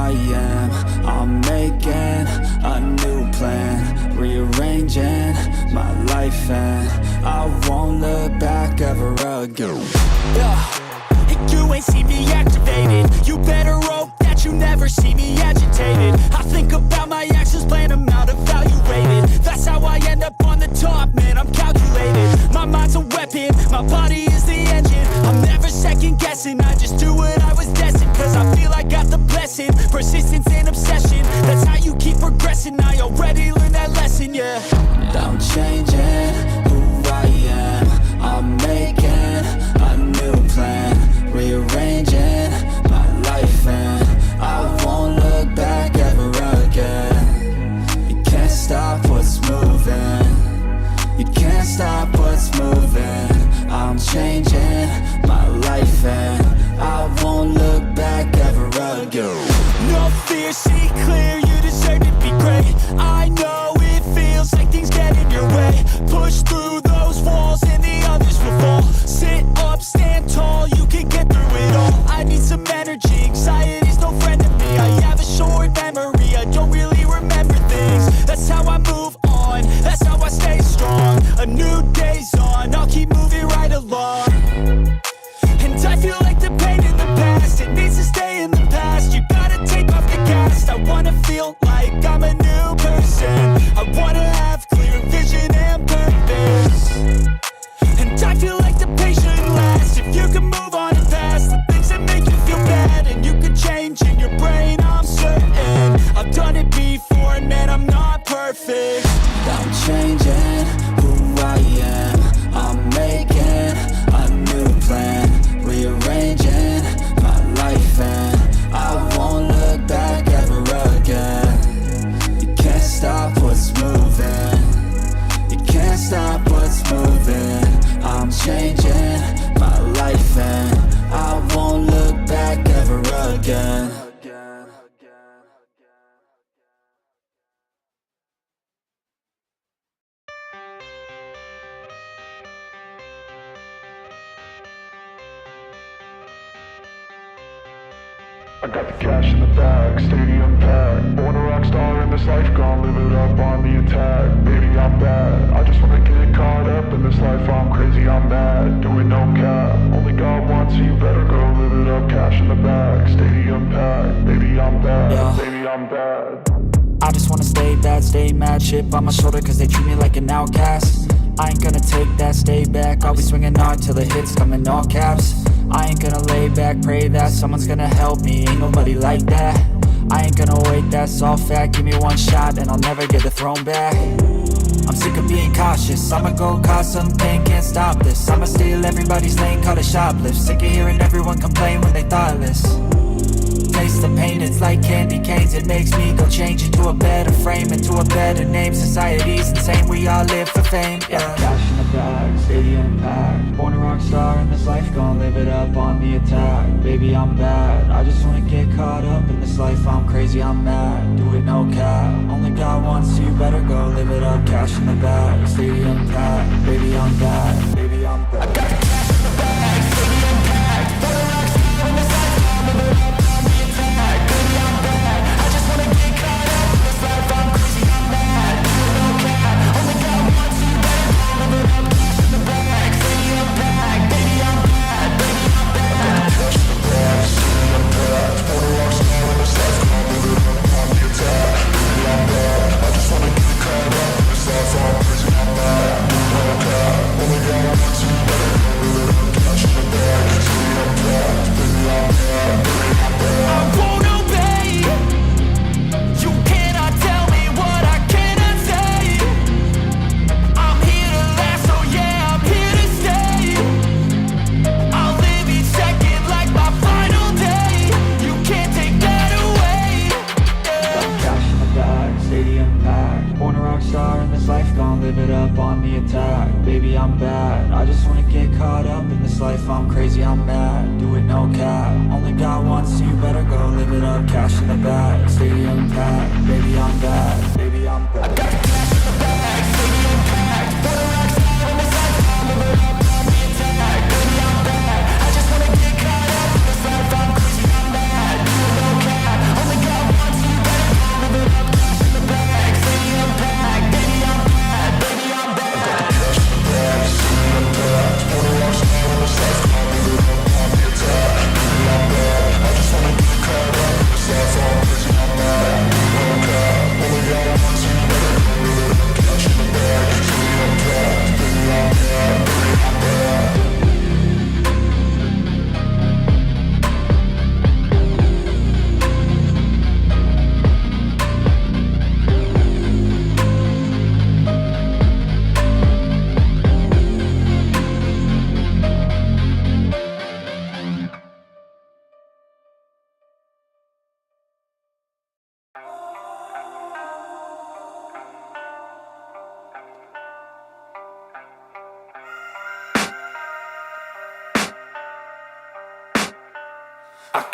I am. I'm making a new plan, rearranging my life, and I won't look back ever again. You ain't see me activated. You better hope that you never see me agitated. I think about my actions, plan them out, evaluated. That's how I end up on the top, man, I'm calculated. My mind's a weapon, my body is the engine. I'm never second guessing, I just do what I was destined. Cause I feel I got the blessing, persistence and obsession. That's how you keep progressing, I already learned that lesson, yeah. I'm changing who I am. I'm making a new plan, rearranging my life, and I won't look back ever again. You can't stop what's moving. You can't stop what's moving. I'm changing my life, and I won't look back ever again. No fear, see clear, you deserve to be great. I know it feels like things get in your way. Push through those walls and the others will fall. Sit up, stand tall, you can get through it all. I need some energy, anxiety's no friend to me. I have a short memory, I don't really remember things. That's how I move on, that's how I stay strong. A new day's on, I'll keep moving right along. And I feel like the pain in the past, it needs to stay in the past. You gotta take off the cast. I wanna feel like I'm a new person. I wanna have clear vision and purpose. And I feel like the pain shouldn't last. If you can move on and past the things that make you feel bad, and you can change in your brain, I'm certain. I've done it before, and man, I'm not perfect. I'm changing who I am. I'm making a new plan, rearranging my life, and I won't look back ever again. You can't stop what's moving. You can't stop what's moving. I'm changing my life, and I won't look back ever again. I got the cash in the bag, stadium packed. Born a rock star in this life, gon' live it up on the attack. Baby, I'm bad, I just wanna get caught up in this life. I'm crazy, I'm mad, doing no cap. Only God wants you, better go live it up. Cash in the bag, stadium packed. Baby, I'm bad, yeah. Baby, I'm bad. I just wanna stay bad, stay mad. Chip on my shoulder cause they treat me like an outcast. I ain't gonna take that, stay back. I'll be swinging hard till the hits come in all caps. I ain't gonna lay back, pray that someone's gonna help me. Ain't nobody like that. I ain't gonna wait, that's all fact. Give me one shot and I'll never get the throne back. I'm sick of being cautious, I'ma go cause some pain, can't stop this. I'ma steal everybody's lane, call it shoplift. Sick of hearing everyone complain when they thoughtless. Taste the pain, it's like candy canes. It makes me go change into a better frame, into a better name. Society's insane, we all live for fame, yeah. Cash in the bag, stadium packed. Born a rock star in this life, gon' live it up on the attack. Baby, I'm bad, I just wanna get caught up in this life. I'm crazy, I'm mad, do it no cap. Only God wants you, better go live it up. Cash in the bag, stadium packed. Baby, I'm bad, baby, I'm bad. I got the cash in the bag, stadium packed. Born a rock star in this life, gon' live it up. I'm crazy, I'm mad, do it no cap. Only God wants you, better go live it up. Cash in the bag, stadium packed. Baby, I'm bad, baby, I'm bad. I got the cash in the bag, stadium packed. Born a rock star in this life, gon' live it up on the attack. Baby, I'm bad, I just wanna get caught up in this life. I'm crazy, I'm mad, do it no cap. Only God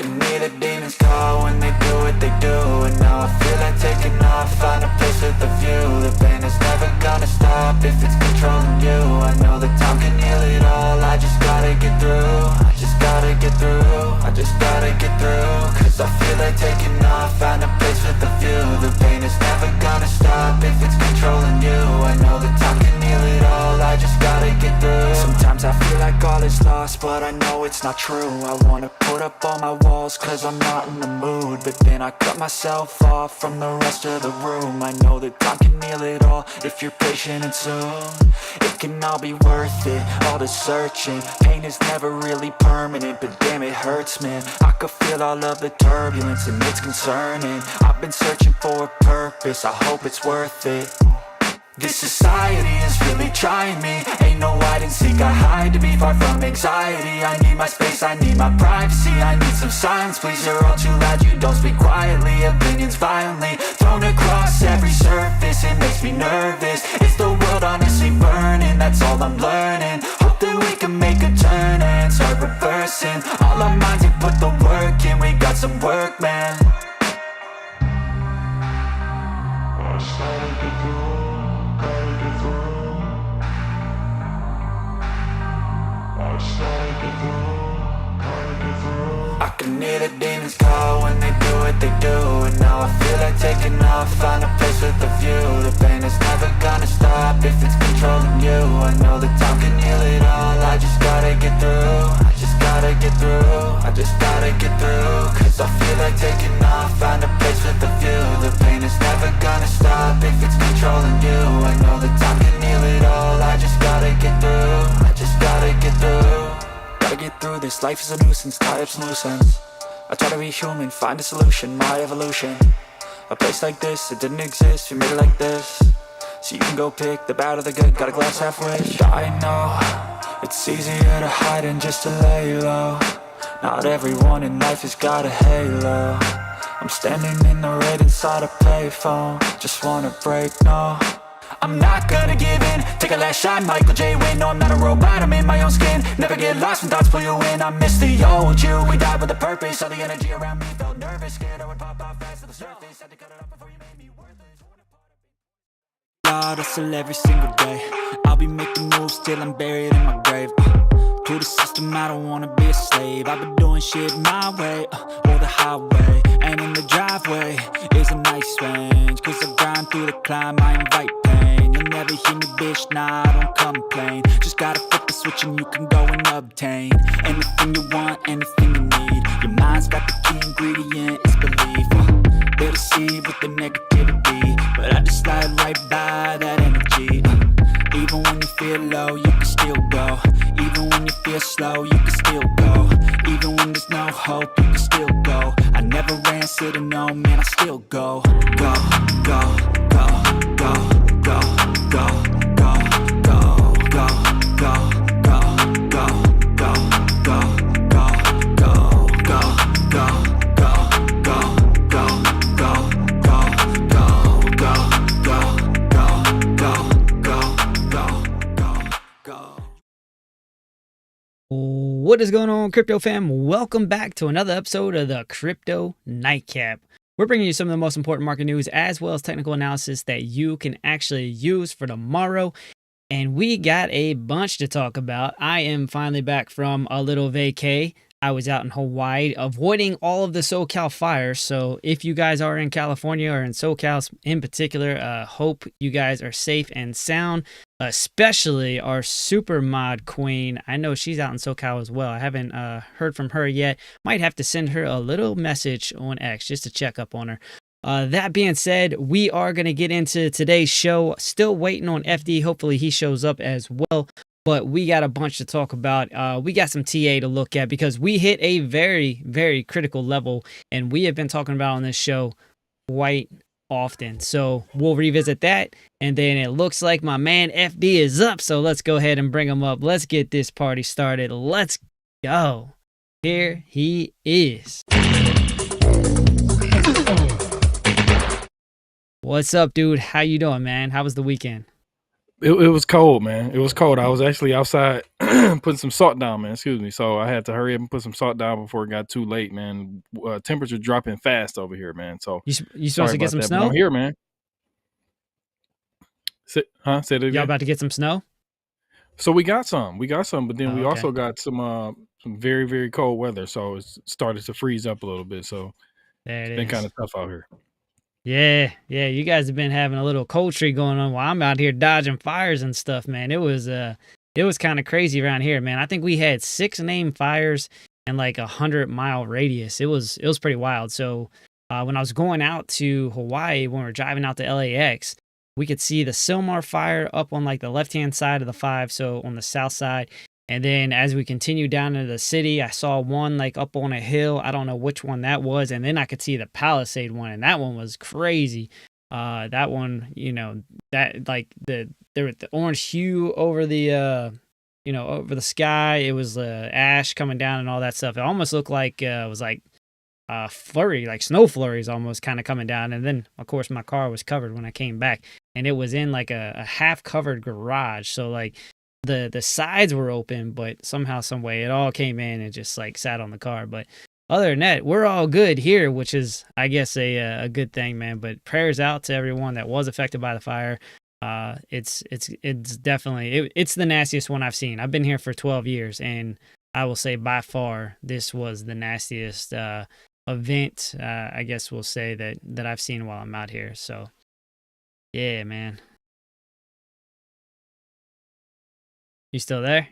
can hear the demons call when they do what they do. And now I feel like taking off, find a place with a view. The pain is never gonna stop if it's controlling you. I know that time can heal it all, I just gotta get through. I just gotta get through, I just gotta get through. Cause I feel like taking off, find a place with a view. The pain is never gonna stop if it's controlling you. I know that time can heal it all, I just gotta get through. Sometimes I feel like all is lost, but I know it's not true. I wanna put up all my walls cause I'm not in the mood, but then I cut myself off from the rest of the room. I know that time can heal it all if you're patient, and soon it can all be worth it, all the searching. Pain is never really permanent, but damn it hurts, man. I could feel all of the turbulence and it's concerning. I've been searching for a purpose, I hope it's worth it. This society is really trying me. Ain't no hide and seek, I hide to be far from anxiety. I need my space, I need my privacy, I need some silence, please. You're all too loud, you don't speak quietly. Opinions violently thrown across every surface, it makes me nervous. Is the world honestly burning? That's all I'm learning. Hope that we can make a turn and start reversing. All our minds and put the work in, we got some work, man. I started to go. I can hear the demons call when they do what they do. And now I feel like taking off, find a place with a view. The pain is never gonna stop if it's controlling you. I know that time can heal it all, I just gotta get through. I just gotta get through, I just gotta get through. Cause I feel like taking off, find a place with a view. The pain is never gonna stop if it's controlling you. I know that time can heal it all, I just gotta get through. I just gotta get through. Gotta get through this, life is a nuisance, tie up some loose ends. I try to be human, find a solution, my evolution. A place like this, it didn't exist, we made it like this. So you can go pick the bad or the good, got a glass halfway. I know, it's easier to hide than just to lay low. Not everyone in life has got a halo. I'm standing in the red inside a payphone, just wanna break, no. I'm not gonna give in, take a last shot, Michael J. Win. No, I'm not a robot, I'm in my own skin. Never get lost when thoughts pull you in. I miss the old you, we died with a purpose. All the energy around me felt nervous, scared I would pop out fast to the surface. Had to cut it off before you made me worthless. I hustle every single day, I'll be making moves till I'm buried in my grave. To the system, I don't wanna be a slave. I've been doing shit my way, or the highway. And in the driveway is a nice range, cause I grind through the climb, I invite pain. You'll never hear me, bitch, nah, I don't complain. Just gotta flip the switch and you can go and obtain anything you want, anything you need. Your mind's got the key ingredient, it's belief. They'll deceive with the negativity, but I just slide right by that energy. Even when you feel low, you can still go. Even when you feel slow, you can still go. Even when there's no hope, you can still go. I never answer to no, man, I still go. Go, go, go, go, go, go, go, go, go, go, go, go, go, go, go, go, go, What is going on, crypto fam? Welcome back to another episode of the Crypto Nightcap. We're bringing you some of the most important market news as well as technical analysis that you can actually use for tomorrow. And we got a bunch to talk about. I am finally back from a little vacay. I was out in Hawaii avoiding all of the SoCal fires. So if you guys are in California or in SoCal in particular, hope you guys are safe and sound, especially our super mod queen. I know she's out in SoCal as well. I haven't heard from her yet. Might have to send her a little message on X just to check up on her. That being said, we are going to get into today's show. Still waiting on FD. Hopefully he shows up as well. But we got a bunch to talk about. We got some TA to look at because we hit a very, very critical level. And we have been talking about on this show quite often. So we'll revisit that. And then it looks like my man FD is up. So let's go ahead and bring him up. Let's get this party started. Let's go. Here he is. What's up, dude? How you doing, man? How was the weekend? It was cold, man. It was cold. I was actually outside putting some salt down, man. Excuse me. So I had to hurry up and put some salt down before it got too late, man. Temperature dropping fast over here, man. So You supposed sorry to get about some that, but I'm snow? here, man. Say that Y'all again. about to get some snow? So we got some, but then Oh, we okay. also got some very, very cold weather. So it's started to freeze up a little bit. So There it's it been kind is. of tough out here. Yeah, yeah. You guys have been having a little cold streak going on while I'm out here dodging fires and stuff, man. It was kind of crazy around here, man. I think we had 6 named fires in like 100-mile radius. It was pretty wild. So when I was going out to Hawaii, when we were driving out to LAX, we could see the Silmar fire up on like the left-hand side of the 5, so on the south side. And then as we continued down into the city, I saw one like up on a hill. I don't know which one that was. And then I could see the Palisade one, and that one was crazy. That one, that like there was the orange hue over the over the sky. It was ash coming down and all that stuff. It almost looked like it was like flurry, like snow flurries almost kind of coming down. And then of course my car was covered when I came back, and it was in like a half covered garage. So like the sides were open, but somehow, some way, it all came in and just like sat on the car. But other than that, we're all good here, which is, I guess, a good thing, man. But prayers out to everyone that was affected by the fire. It's definitely it's the nastiest one I've seen. I've been here for 12 years, and I will say by far this was the nastiest event. I guess we'll say that I've seen while I'm out here. So yeah, man. You still there?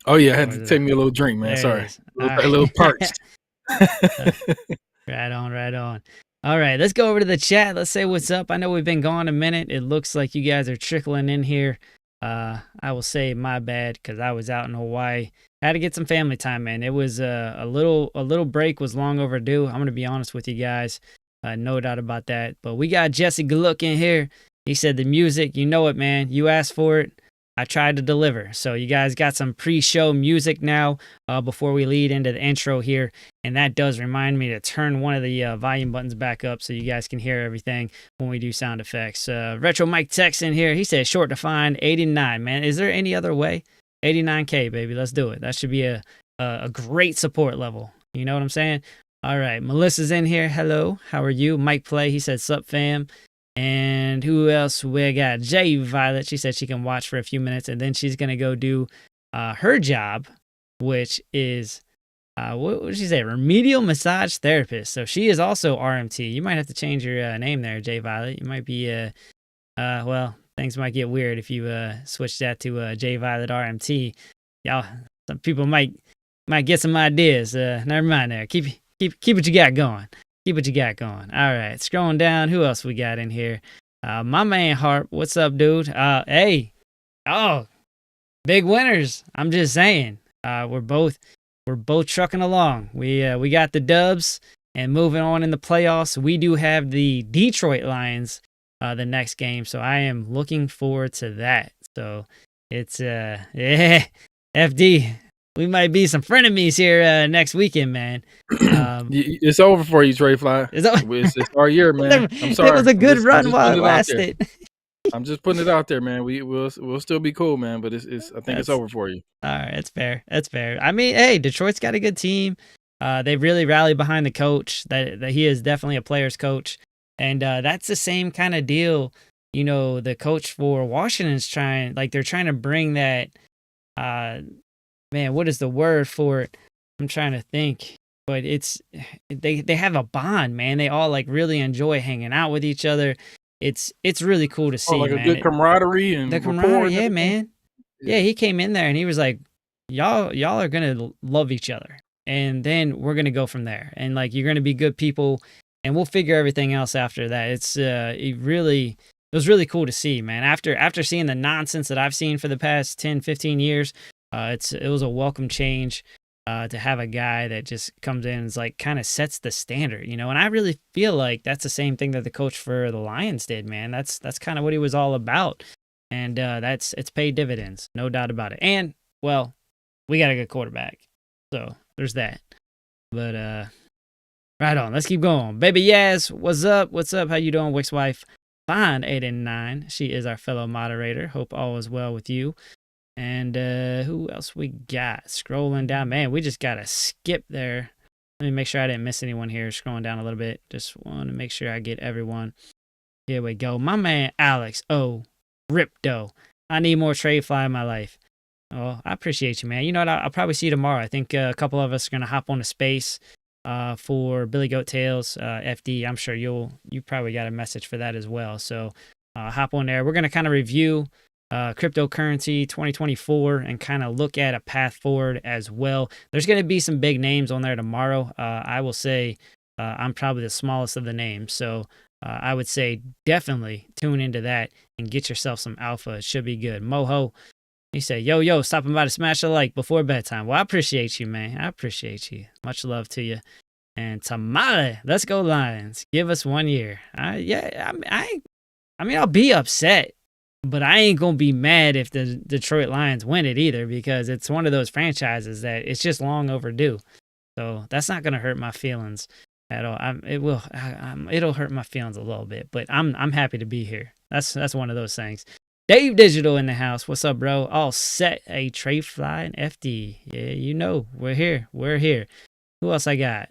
Oh yeah, I had to take me a little drink, man. There it Sorry, is. a little parched. Right on, right on. All right, let's go over to the chat. Let's say what's up. I know we've been gone a minute. It looks like you guys are trickling in here. I will say my bad because I was out in Hawaii. Had to get some family time, man. It was a little break was long overdue. I'm gonna be honest with you guys. No doubt about that. But we got Jesse Gluck in here. He said the music, you know it, man. You asked for it. I tried to deliver. So you guys got some pre-show music now before we lead into the intro here. And that does remind me to turn one of the volume buttons back up so you guys can hear everything when we do sound effects. Retro Mike Tex in here. He said short to find 89, man. Is there any other way? 89K, baby. Let's do it. That should be a great support level. You know what I'm saying? All right. Melissa's in here. Hello. How are you? Mike Play. He said, sup, fam. And who else we got? J Violet. She said she can watch for a few minutes, and then she's going to go do her job, which is, what did she say? Remedial massage therapist. So she is also RMT. You might have to change your name there, J Violet. You might be, well, things might get weird if you switch that to J Violet RMT. Y'all, some people might get some ideas. Never mind there. Keep what you got going. Keep what you got going. All right, scrolling down. Who else we got in here? My man Harp. What's up, dude? Hey. Oh, big winners. I'm just saying. We're both trucking along. We got the dubs and moving on in the playoffs. We do have the Detroit Lions the next game, so I am looking forward to that. So it's yeah, FD. We might be some frenemies here next weekend, man. It's over for you, TradeFly. It's our year, man. I'm sorry. It was a good run while it lasted. I'm just putting it out there, man. We'll still be cool, man. But I think it's over for you. All right, that's fair. That's fair. I mean, hey, Detroit's got a good team. They really rallied behind the coach. That he is definitely a player's coach, and that's the same kind of deal. You know, the coach for Washington's they're trying to bring that. Man, what is the word for it? I'm trying to think. But they have a bond, man. They all like really enjoy hanging out with each other. It's really cool to see, like man. A good camaraderie and the camaraderie, yeah, man. Yeah, he came in there and he was like, y'all are gonna love each other, and then we're gonna go from there. And like, you're gonna be good people, and we'll figure everything else after that. It was really cool to see, man. After seeing the nonsense that I've seen for the past 10, 15 years, it was a welcome change. To have a guy that just comes in and is like kind of sets the standard, you know. And I really feel like that's the same thing that the coach for the Lions did, man. That's kind of what he was all about, and it's paid dividends, no doubt about it. And well, we got a good quarterback, so there's that. But right on, let's keep going. Baby Yaz, what's up? How you doing, Wick's wife? Fine 889. She is our fellow moderator. Hope all is well with you. And who else we got? Scrolling down. Man, we just got to skip there. Let me make sure I didn't miss anyone here. Scrolling down a little bit. Just want to make sure I get everyone. Here we go. My man Alex. Oh, Ripto. I need more TradeFly in my life. Oh, I appreciate you, man. You know what? I'll probably see you tomorrow. I think a couple of us are going to hop on to space for Billy Goat Tales, FD. I'm sure you probably got a message for that as well. So hop on there. We're going to kind of review cryptocurrency 2024 and kind of look at a path forward as well. There's going to be some big names on there tomorrow. I will say I'm probably the smallest of the names. So I would say definitely tune into that and get yourself some alpha. It should be good. Moho, he said, yo, stopping by to smash a like before bedtime. Well, I appreciate you, man. I appreciate you. Much love to you. And Tamale, let's go Lions. Give us 1 year. I mean, I'll be upset, but I ain't going to be mad if the Detroit Lions win it either, because it's one of those franchises that it's just long overdue. So that's not going to hurt my feelings at all. It'll hurt my feelings a little bit, but I'm happy to be here. That's one of those things. Dave Digital in the house. What's up, bro? All set. A TradeFly and FD. Yeah, you know, we're here. Who else I got?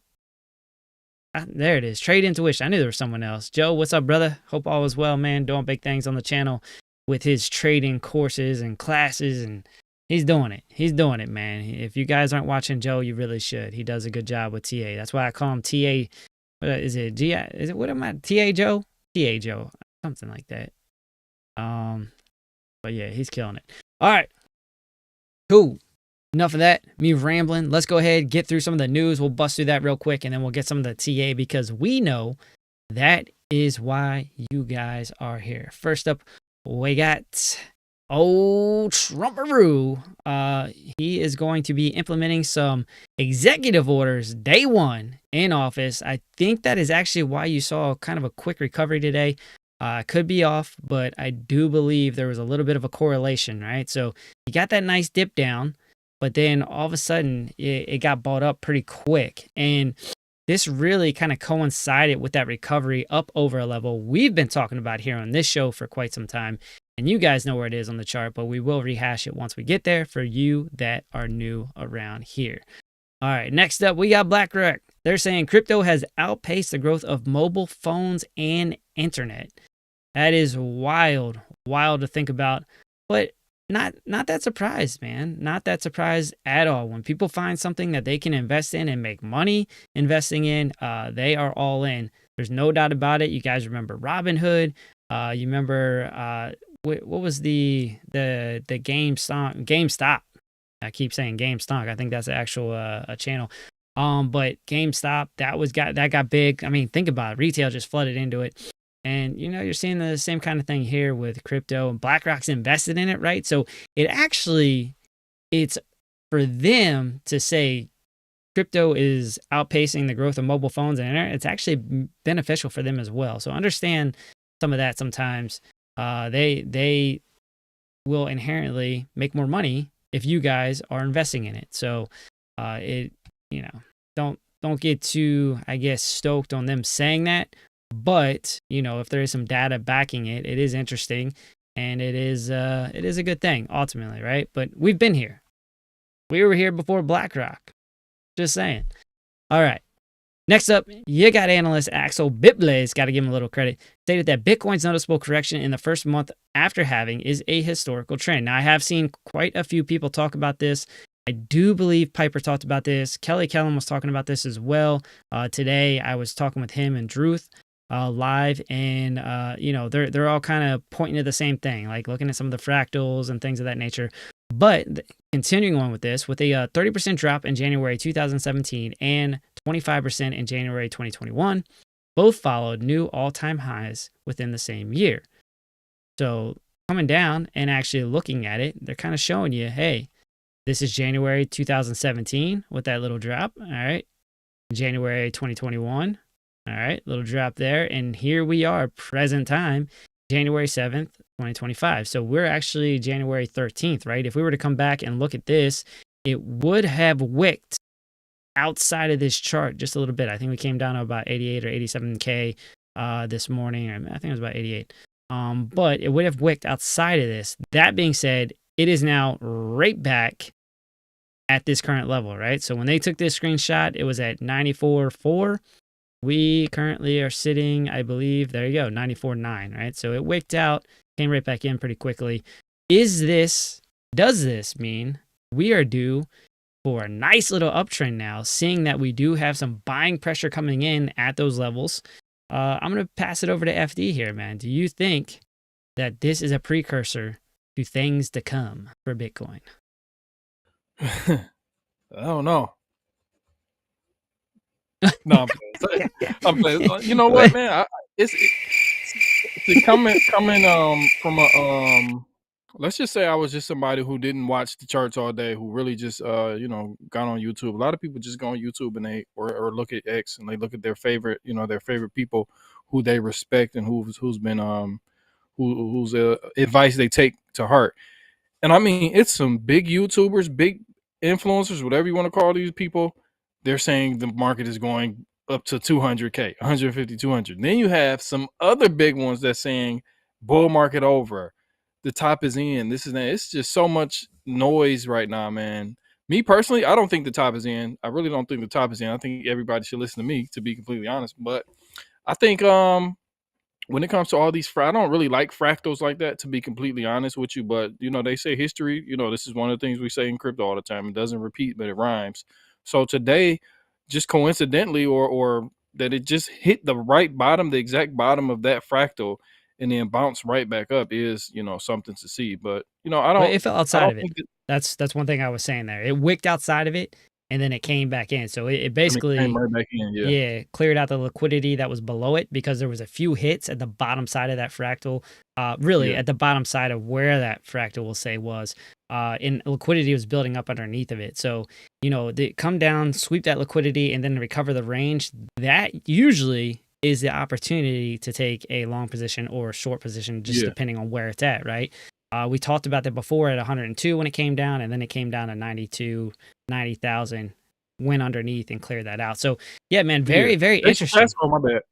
There it is. Trade Intuition. I knew there was someone else. Joe, what's up, brother? Hope all is well, man. Doing big things on the channel with his trading courses and classes, and he's doing it, man. If you guys aren't watching Joe, you really should. He does a good job with TA. That's why I call him TA. What am I? TA Joe? TA Joe. Something like that. But yeah, he's killing it. All right. Cool. Enough of that. Me rambling. Let's go ahead, get through some of the news. We'll bust through that real quick, and then we'll get some of the TA, because we know that is why you guys are here. First up, we got old Trumparoo. He is going to be implementing some executive orders day one in office. I think that is actually why you saw kind of a quick recovery today. Could be off, but I do believe there was a little bit of a correlation, right? So you got that nice dip down, but then all of a sudden it got bought up pretty quick. And this really kind of coincided with that recovery up over a level we've been talking about here on this show for quite some time. And you guys know where it is on the chart, but we will rehash it once we get there for you that are new around here. All right, next up, we got BlackRock. They're saying crypto has outpaced the growth of mobile phones and internet. That is wild to think about, but not that surprised, man. Not that surprised at all. When people find something that they can invest in and make money investing in, they are all in. There's no doubt about it. You guys remember Robinhood? You remember what was the GameStop? I keep saying GameStop. I think that's the actual channel. But GameStop, that got big. I mean, think about it. Retail just flooded into it. And, you know, you're seeing the same kind of thing here with crypto, and BlackRock's invested in it, right? So it's for them to say crypto is outpacing the growth of mobile phones and internet. It's actually beneficial for them as well. So understand some of that sometimes. They will inherently make more money if you guys are investing in it. So don't get too, I guess, stoked on them saying that. But, you know, if there is some data backing it, it is interesting, and it is a good thing ultimately, right? But we've been here. We were here before BlackRock. Just saying. All right. Next up, you got analyst Axel Bitblaze, got to give him a little credit, stated that Bitcoin's noticeable correction in the first month after halving is a historical trend. Now, I have seen quite a few people talk about this. I do believe Piper talked about this. Kelly Kellum was talking about this as well. Today, I was talking with him and Druth live, and they're all kind of pointing to the same thing, like looking at some of the fractals and things of that nature. But continuing on with this, with a 30% drop in January 2017 and 25% in January 2021, both followed new all-time highs within the same year. So coming down and actually looking at it, they're kind of showing you, hey, this is January 2017 with that little drop. All right. January 2021. All right. Little drop there. And here we are, present time, January 7th, 2025. So we're actually January 13th, right? If we were to come back and look at this, it would have wicked outside of this chart just a little bit. I think we came down to about 88 or 87K this morning. I think it was about 88. But it would have wicked outside of this. That being said, it is now right back at this current level, right? So when they took this screenshot, it was at 94.4. We currently are sitting, I believe, there you go, 94.9, right? So it wicked out, came right back in pretty quickly. Does this mean we are due for a nice little uptrend now, seeing that we do have some buying pressure coming in at those levels? I'm going to pass it over to FD here, man. Do you think that this is a precursor to things to come for Bitcoin? I don't know. No, I'm playing. You know what, man? It's coming from a let's just say I was just somebody who didn't watch the charts all day, who really just got on YouTube. A lot of people just go on YouTube and they or look at X and they look at their favorite people who they respect and who's been whose advice they take to heart. And I mean, it's some big YouTubers, big influencers, whatever you want to call these people. They're saying the market is going up to 200K, 150, 200. Then you have some other big ones that's saying bull market over, the top is in, this is that. It's just so much noise right now, man. Me personally, I don't think the top is in. I really don't think the top is in. I think everybody should listen to me, to be completely honest. But I think when it comes to all these, I don't really like fractals like that, to be completely honest with you. But, they say history, this is one of the things we say in crypto all the time. It doesn't repeat, but it rhymes. So today, just coincidentally, or that it just hit the right bottom, the exact bottom of that fractal, and then bounce right back up is, something to see. But, I don't. But it fell outside of it. think That's one thing I was saying there. It wicked outside of it, and then it came back in. So it it basically, came right back in. Yeah. cleared out the liquidity that was below it because there was a few hits at the bottom side of that fractal. Really Yeah. at the bottom side of where that fractal, we'll say, was. And liquidity was building up underneath of it. So, they come down, sweep that liquidity, and then recover the range. That usually is the opportunity to take a long position or a short position, just Yeah. depending on where it's at, right? We talked about that before at 102 when it came down, and then it came down to 92, 90,000, went underneath and cleared that out. So, yeah, man, very, very interesting. Oh, my bad.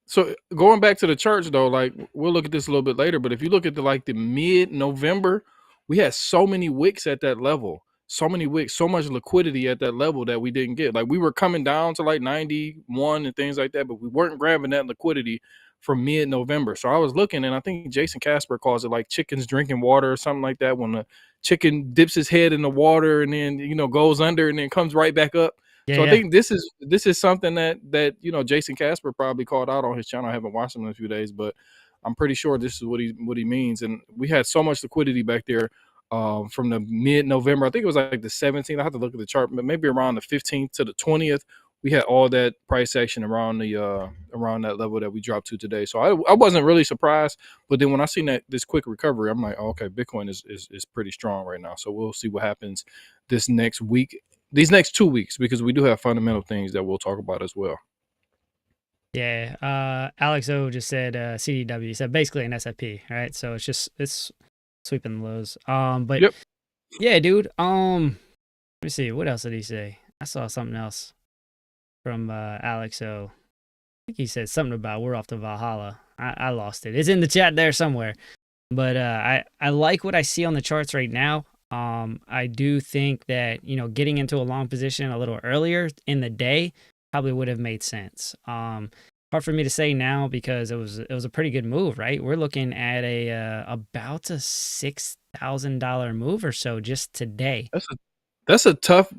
So going back to the charts though, like we'll look at this a little bit later, but if you look at the mid-November, we had so many wicks at that level, so many wicks, so much liquidity at that level that we didn't get. Like we were coming down to like 91 and things like that, but we weren't grabbing that liquidity from mid-November. So I was looking, and I think Jason Casper calls it like chickens drinking water or something like that, when the chicken dips his head in the water and then goes under and then comes right back up. So I think this is something that Jason Casper probably called out on his channel. I haven't watched him in a few days, but I'm pretty sure this is what he means. And we had so much liquidity back there from the mid-November. I think it was like the 17th. I have to look at the chart, but maybe around the 15th to the 20th. We had all that price action around that level that we dropped to today. So I wasn't really surprised. But then when I seen this quick recovery, I'm like, oh, okay, Bitcoin is pretty strong right now. So we'll see what happens this next week. These next 2 weeks, because we do have fundamental things that we'll talk about as well. Yeah. Alex O just said CDW. He said basically an SFP, right? So it's sweeping the lows. But Yep. yeah, dude. Let me see. What else did he say? I saw something else from Alex O. I think he said something about we're off to Valhalla. I lost it. It's in the chat there somewhere. But I like what I see on the charts right now. I do think that, getting into a long position a little earlier in the day probably would have made sense. Hard for me to say now because it was a pretty good move, right? We're looking at about a $6,000 move or so just today. That's a tough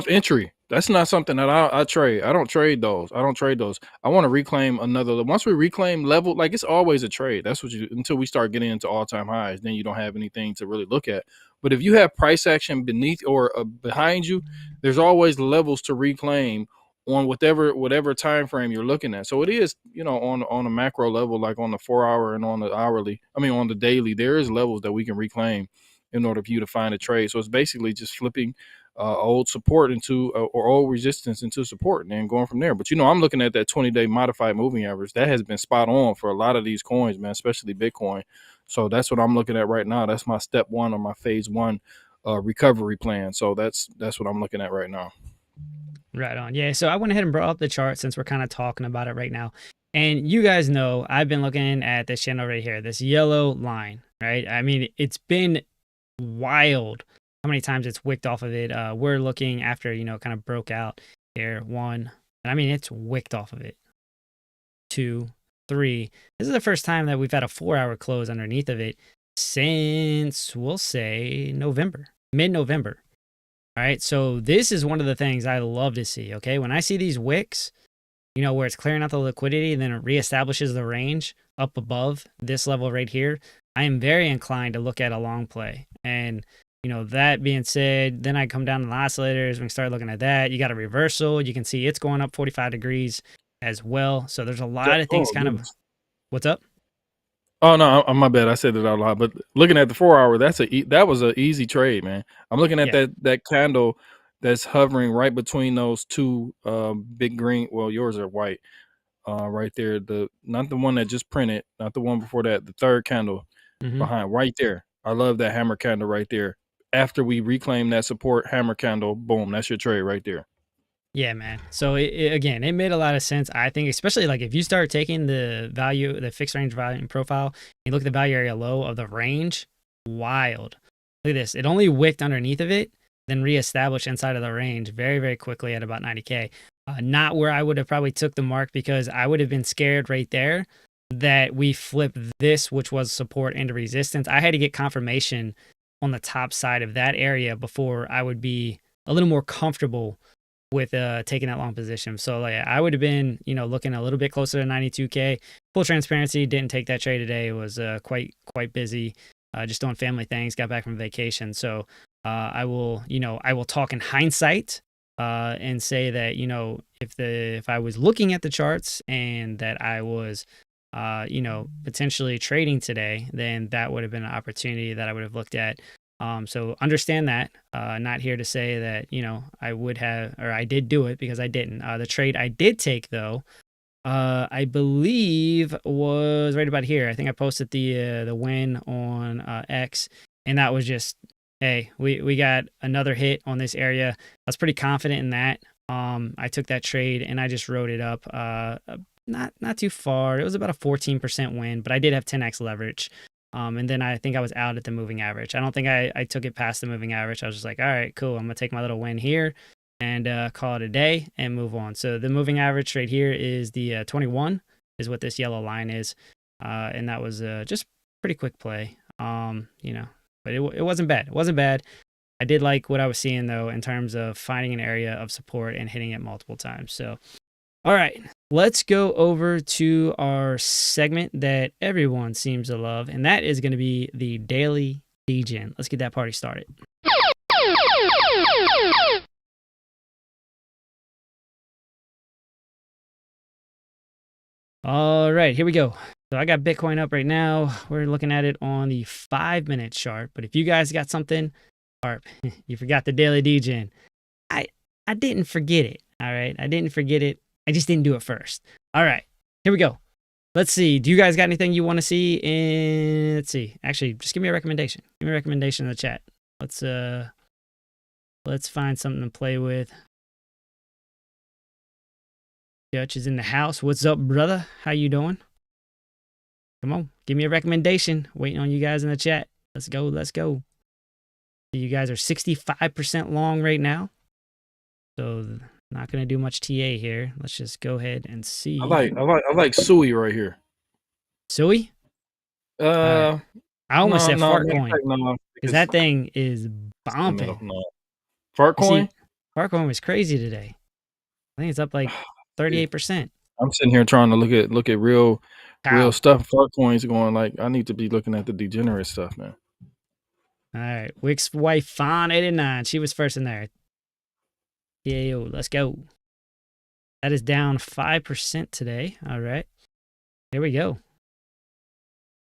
entry. That's not something that I trade. I don't trade those. I want to reclaim another. Once we reclaim level, like it's always a trade. That's what until we start getting into all-time highs, then you don't have anything to really look at. But if you have price action beneath or behind you, there's always levels to reclaim on whatever time frame you're looking at. So it is, on a macro level, like on the 4 hour and on the hourly, on the daily, there is levels that we can reclaim in order for you to find a trade. So it's basically just flipping old support into or old resistance into support and then going from there. But I'm looking at that 20-day modified moving average. That has been spot on for a lot of these coins, man, especially Bitcoin. So that's what I'm looking at right now. That's my step one or my phase one recovery plan. So that's what I'm looking at right now. Right on. Yeah. So I went ahead and brought up the chart since we're kind of talking about it right now. And you guys know I've been looking at this channel right here, this yellow line, right? I mean, it's been wild how many times it's wicked off of it. We're looking after, kind of broke out here. 1, and I mean, it's wicked off of it. 2, 3. This is the first time that we've had a 4-hour close underneath of it since, we'll say, November, mid-November. All right, so this is one of the things I love to see, okay? When I see these wicks, where it's clearing out the liquidity and then it reestablishes the range up above this level right here, I am very inclined to look at a long play. And, that being said, then I come down to the oscillators. We start looking at that. You got a reversal. You can see it's going up 45 degrees as well. So there's a lot of things kind of... What's up? Oh no, my bad. I said it out loud. But looking at the 4-hour, that was an easy trade, man. I'm looking at that candle that's hovering right between those two big green. Well, yours are white, right there. Not the one that just printed, not the one before that. The third candle behind, right there. I love that hammer candle right there. After we reclaim that support hammer candle, boom, that's your trade right there. Yeah, man. So again, it made a lot of sense, I think, especially like if you start taking the fixed range value profile, you look at the value area low of the range, wild. Look at this. It only wicked underneath of it, then reestablished inside of the range very, very quickly at about 90K. Not where I would have probably took the mark, because I would have been scared right there that we flip this, which was support, into resistance. I had to get confirmation on the top side of that area before I would be a little more comfortable with taking that long position. So like I would have been, looking a little bit closer to 92K. Full transparency, didn't take that trade today. It was quite busy, just doing family things, got back from vacation. So I will talk in hindsight and say that, if I was looking at the charts and that I was potentially trading today, then that would have been an opportunity that I would have looked at. So understand that, not here to say that, I would have, or I did do it, because I didn't. The trade I did take though, I believe was right about here. I think I posted the win on X, and that was just, hey, we got another hit on this area. I was pretty confident in that. I took that trade and I just wrote it up, not too far. It was about a 14% win, but I did have 10x leverage. And then I think I was out at the moving average. I don't think I took it past the moving average. I was just like, all right, cool. I'm going to take my little win here and call it a day and move on. So the moving average right here is the 21 is what this yellow line is. And that was just pretty quick play, but it wasn't bad. It wasn't bad. I did like what I was seeing though, in terms of finding an area of support and hitting it multiple times. So, all right, let's go over to our segment that everyone seems to love, and that is going to be the Daily Degen. Let's get that party started. All right, here we go. So I got Bitcoin up right now. We're looking at it on the 5-minute chart, but if you guys got something, or you forgot the Daily Degen, I didn't forget it, all right? I didn't forget it. I just didn't do it first. All right, here we go. Let's see. Do you guys got anything you want to see in? Let's see. Actually, just give me a recommendation. Give me a recommendation in the chat. Let's find something to play with. Dutch is in the house. What's up, brother? How you doing? Come on, give me a recommendation. Waiting on you guys in the chat. Let's go. Let's go. You guys are 65% long right now, so not gonna do much TA here. Let's just go ahead and see. I like Sui right here. Sui? I almost said Fartcoin, because that thing is bumping. No. Fartcoin? Fartcoin was crazy today. I think it's up like 38%. I'm sitting here trying to look at real stuff. Fartcoin's going like, I need to be looking at the degenerate stuff, man. All right, Wick's wife Fawn 89. She was first in there. TAO, let's go. That is down 5% today. All right, here we go.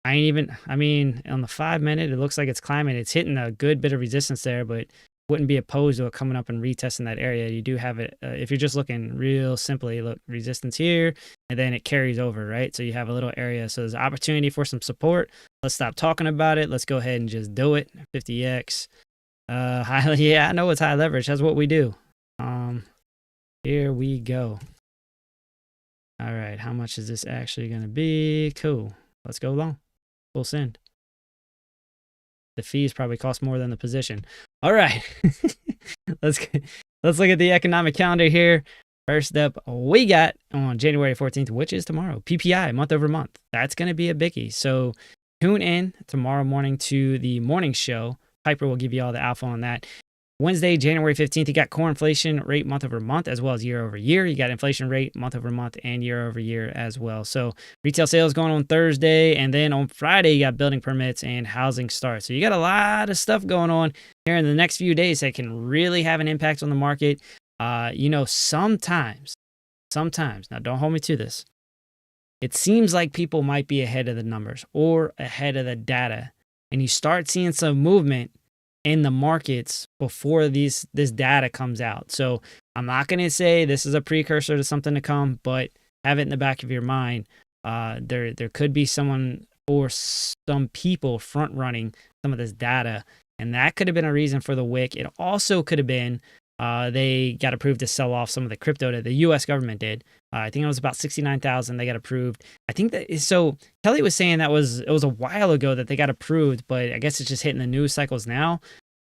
I mean, on the 5-minute, it looks like it's climbing. It's hitting a good bit of resistance there, but wouldn't be opposed to it coming up and retesting that area. You do have it, if you're just looking real simply, look, resistance here, and then it carries over, right? So you have a little area. So there's opportunity for some support. Let's stop talking about it. Let's go ahead and just do it. 50x. Yeah, I know it's high leverage. That's what we do. Here we go. All right, how much is this actually going to be? Cool. Let's go long. Full send. The fees probably cost more than the position. All right. let's look at the economic calendar here. First up, we got on January 14th, which is tomorrow, PPI, month over month. That's going to be a biggie. So tune in tomorrow morning to the morning show. Piper will give you all the alpha on that. Wednesday, January 15th, you got core inflation rate month over month as well as year over year. You got inflation rate month over month and year over year as well. So retail sales going on Thursday, and then on Friday, you got building permits and housing starts. So you got a lot of stuff going on here in the next few days that can really have an impact on the market. Sometimes, now don't hold me to this. It seems like people might be ahead of the numbers or ahead of the data, and you start seeing some movement in the markets before this data comes out. So I'm not going to say this is a precursor to something to come, but have it in the back of your mind. There could be someone or some people front running some of this data, and that could have been a reason for the wick. It also could have been they got approved to sell off some of the crypto that the U.S. government did. I think it was about 69,000 they got approved. I think that so Kelly was saying it was a while ago that they got approved, but I guess it's just hitting the news cycles now.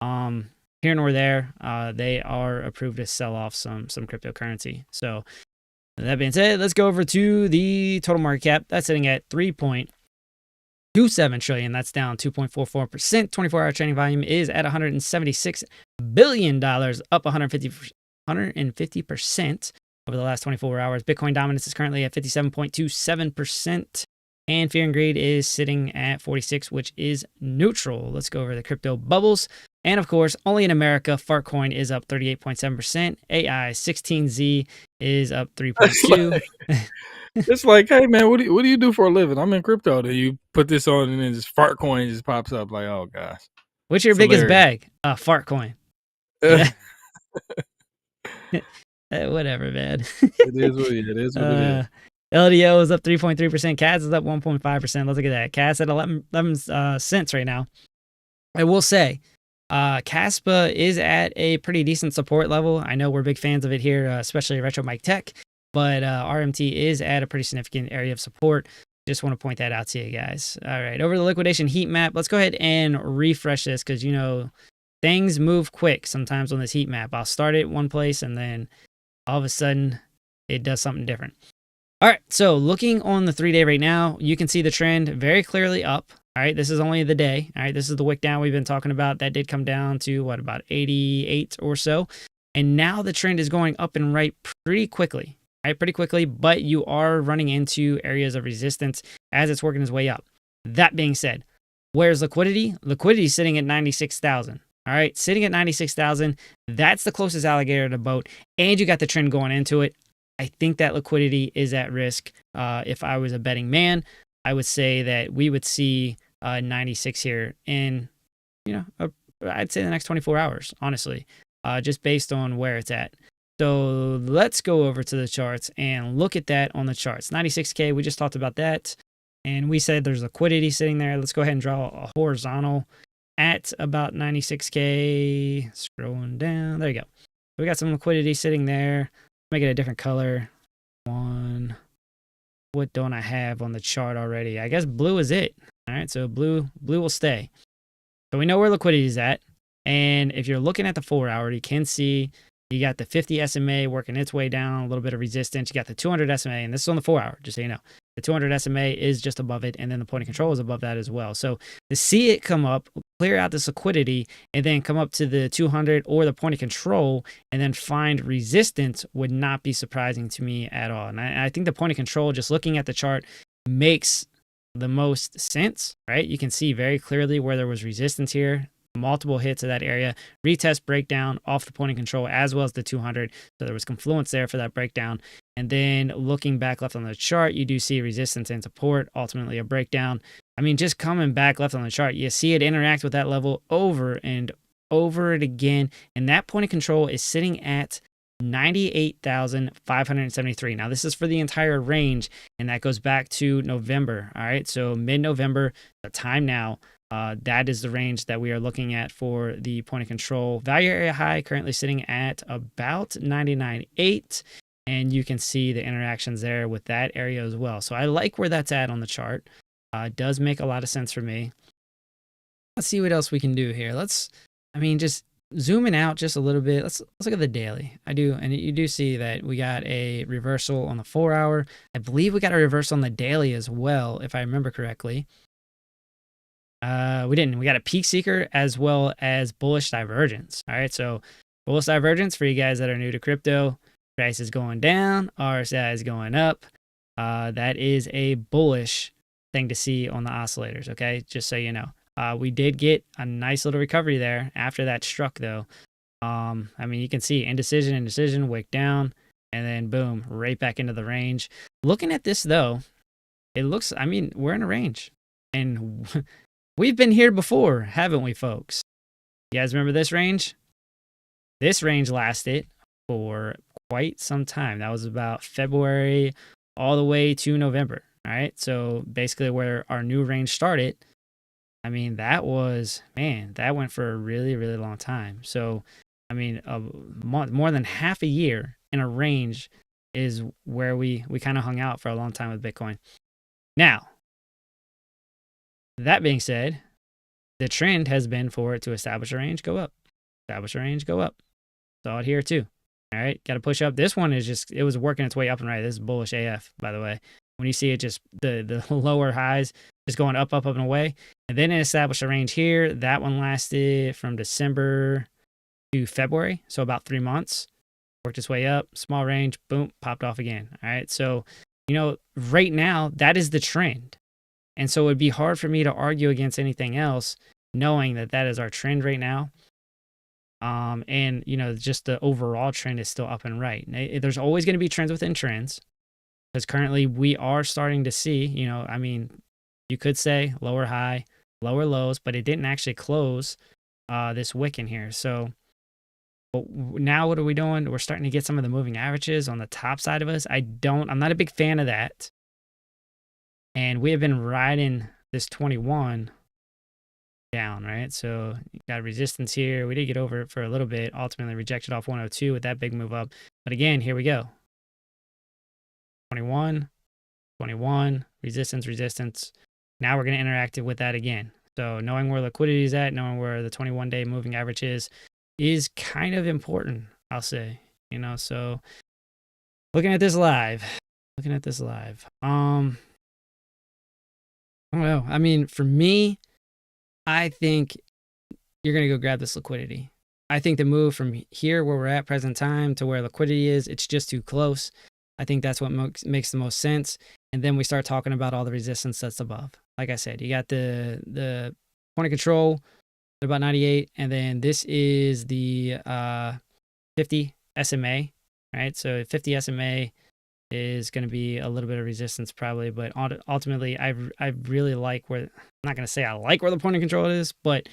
Here nor there, they are approved to sell off some cryptocurrency. So that being said, let's go over to the total market cap. That's sitting at 3.27 trillion. That's down 2.44%. 24-hour trading volume is at $176 billion, up 150% over the last 24 hours. Bitcoin dominance is currently at 57.27%. And fear and greed is sitting at 46, which is neutral. Let's go over the crypto bubbles. And of course, only in America, Fartcoin is up 38.7%. AI 16Z is up 3.2. It's like, hey man, what do you do for a living? I'm in crypto. Then you put this on, and then just Fartcoin just pops up. Like, oh gosh. What's your biggest bag? Fartcoin. Whatever, man. It is what it is. LDO is up 3.3%. CAS is up 1.5%. Let's look at that. CAS at 11 cents right now. I will say, CASPA is at a pretty decent support level. I know we're big fans of it here, especially Retro Mike Tech, but RMT is at a pretty significant area of support. Just want to point that out to you guys. All right, over the liquidation heat map. Let's go ahead and refresh this because, things move quick sometimes on this heat map. I'll start it one place and then all of a sudden it does something different. All right, so looking on the 3-day right now, you can see the trend very clearly up. All right, this is only the day. All right, this is the wick down we've been talking about. That did come down to, about 88 or so. And now the trend is going up and right pretty quickly. All right, pretty quickly, but you are running into areas of resistance as it's working its way up. That being said, where's liquidity? Liquidity is sitting at 96,000. All right, sitting at 96,000. That's the closest alligator to boat. And you got the trend going into it. I think that liquidity is at risk. If I was a betting man, I would say that we would see 96 here in, I'd say the next 24 hours, honestly, just based on where it's at. So let's go over to the charts and look at that on the charts. 96K, we just talked about that. And we said there's liquidity sitting there. Let's go ahead and draw a horizontal at about 96K. Scrolling down. There you go. We got some liquidity sitting there. Make it a different color. What don't I have on the chart already? I guess blue is it. All right, so blue will stay. So we know where liquidity is at. And if you're looking at the 4-hour, you can see you got the 50 SMA working its way down, a little bit of resistance. You got the 200 SMA, and this is on the 4-hour, just so you know. The 200 SMA is just above it, and then the point of control is above that as well. So to see it come up, clear out this liquidity, and then come up to the 200 or the point of control, and then find resistance would not be surprising to me at all. And I think the point of control, just looking at the chart, makes the most sense, right? You can see very clearly where there was resistance here. Multiple hits of that area, retest breakdown off the point of control as well as the 200. So there was confluence there for that breakdown. And then looking back left on the chart, you do see resistance and support, ultimately a breakdown. I mean, just coming back left on the chart, you see it interact with that level over and over it again. And that point of control is sitting at 98,573. Now, this is for the entire range, and that goes back to November. All right, so mid-November, the time now. That is the range that we are looking at for the point of control. Value area high currently sitting at about 99.8. and you can see the interactions there with that area as well. So I like where that's at on the chart. It does make a lot of sense for me. Let's see what else we can do here. Just zooming out just a little bit. Let's look at the daily. And you do see that we got a reversal on the 4 hour. I believe we got a reversal on the daily as well, if I remember correctly. We didn't. We got a peak seeker as well as bullish divergence. All right, so bullish divergence for you guys that are new to crypto. Price is going down, RSI is going up. That is a bullish thing to see on the oscillators, okay? Just so you know. We did get a nice little recovery there after that struck, though. You can see indecision, wick down, and then boom, right back into the range. Looking at this, though, it looks, we're in a range. And we've been here before, haven't we, folks? You guys remember this range? This range lasted for quite some time. That was about February all the way to November. All right. So basically where our new range started, that went for a really, really long time. So, more than half a year in a range is where we kind of hung out for a long time with Bitcoin. Now, that being said, the trend has been for it to establish a range, go up. Establish a range, go up. Saw it here too. All right, got to push up. This one it was working its way up and right. This is bullish AF, by the way. When you see it just, the lower highs just going up and away. And then it established a range here. That one lasted from December to February, so about 3 months. Worked its way up, small range, boom, popped off again. All right, so, right now, that is the trend. And so it would be hard for me to argue against anything else, knowing that that is our trend right now. Just the overall trend is still up and right. There's always going to be trends within trends, because currently we are starting to see, you could say lower high, lower lows, but it didn't actually close this wick in here. So now what are we doing? We're starting to get some of the moving averages on the top side of us. I'm not a big fan of that. And we have been riding this 21 down, right? So you got resistance here. We did get over it for a little bit, ultimately rejected off 102 with that big move up. But again, here we go. 21, resistance. Now we're going to interact with that again. So knowing where liquidity is at, knowing where the 21-day moving average is kind of important, I'll say. So looking at this live. I don't know. For me, I think you're going to go grab this liquidity. I think the move from here, where we're at present time, to where liquidity is, it's just too close. I think that's what makes the most sense. And then we start talking about all the resistance that's above. Like I said, you got the point of control, they're about 98. And then this is the 50 SMA, right? So 50 SMA is going to be a little bit of resistance probably, but ultimately I really like where, I'm not going to say I like where the point of control is, but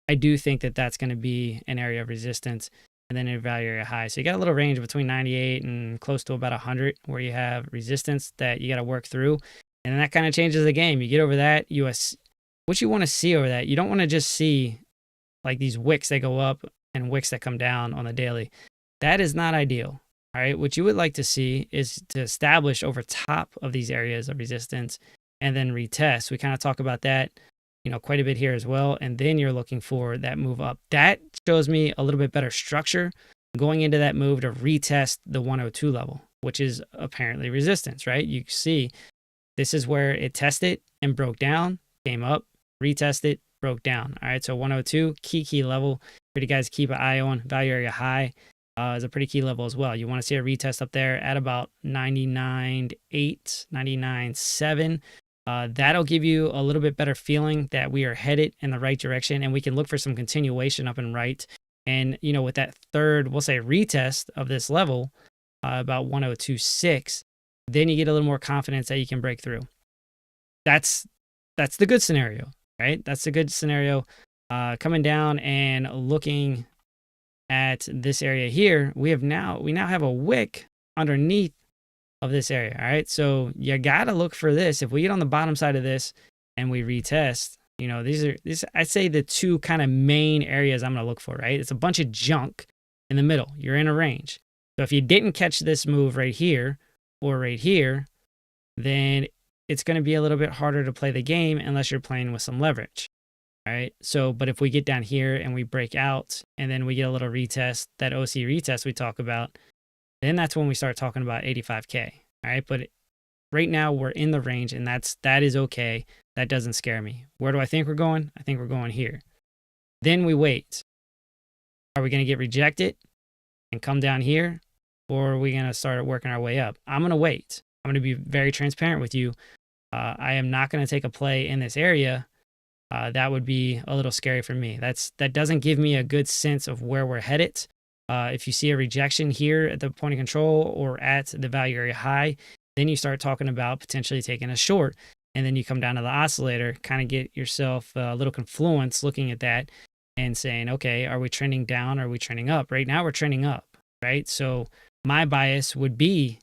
I do think that that's going to be an area of resistance, and then a value area high. So you got a little range between 98 and close to about 100 where you have resistance that you got to work through. And then that kind of changes the game. You get over that, what you want to see over that, you don't want to just see like these wicks that go up and wicks that come down on the daily. That is not ideal. All right, what you would like to see is to establish over top of these areas of resistance and then retest. We kind of talk about that, quite a bit here as well. And then you're looking for that move up. That shows me a little bit better structure going into that move to retest the 102 level, which is apparently resistance, right? You see, this is where it tested and broke down, came up, retested, broke down. All right, so 102, key level for you guys to keep an eye on. Value area high is a pretty key level as well. You want to see a retest up there at about 99.8, 99.7. That'll give you a little bit better feeling that we are headed in the right direction, and we can look for some continuation up and right. And, with that third, we'll say retest of this level, about 102.6, then you get a little more confidence that you can break through. That's the good scenario, right? That's the good scenario. Coming down and looking at this area here, we now have a wick underneath of this area. All right, so you gotta look for this. If we get on the bottom side of this and we retest, these I'd say the two kind of main areas I'm gonna look for. Right, it's a bunch of junk in the middle. You're in a range. So if you didn't catch this move right here or right here, then it's going to be a little bit harder to play the game unless you're playing with some leverage. All right. So, but if we get down here and we break out and then we get a little retest, that OC retest we talk about, then that's when we start talking about 85K. All right. But right now we're in the range, and that is okay. That doesn't scare me. Where do I think we're going? I think we're going here. Then we wait. Are we going to get rejected and come down here, or are we going to start working our way up? I'm going to wait. I'm going to be very transparent with you. I am not going to take a play in this area. That would be a little scary for me. That doesn't give me a good sense of where we're headed. If you see a rejection here at the point of control or at the value area high, then you start talking about potentially taking a short. And then you come down to the oscillator, kind of get yourself a little confluence looking at that and saying, okay, are we trending down? Or are we trending up? Right now we're trending up, right? So my bias would be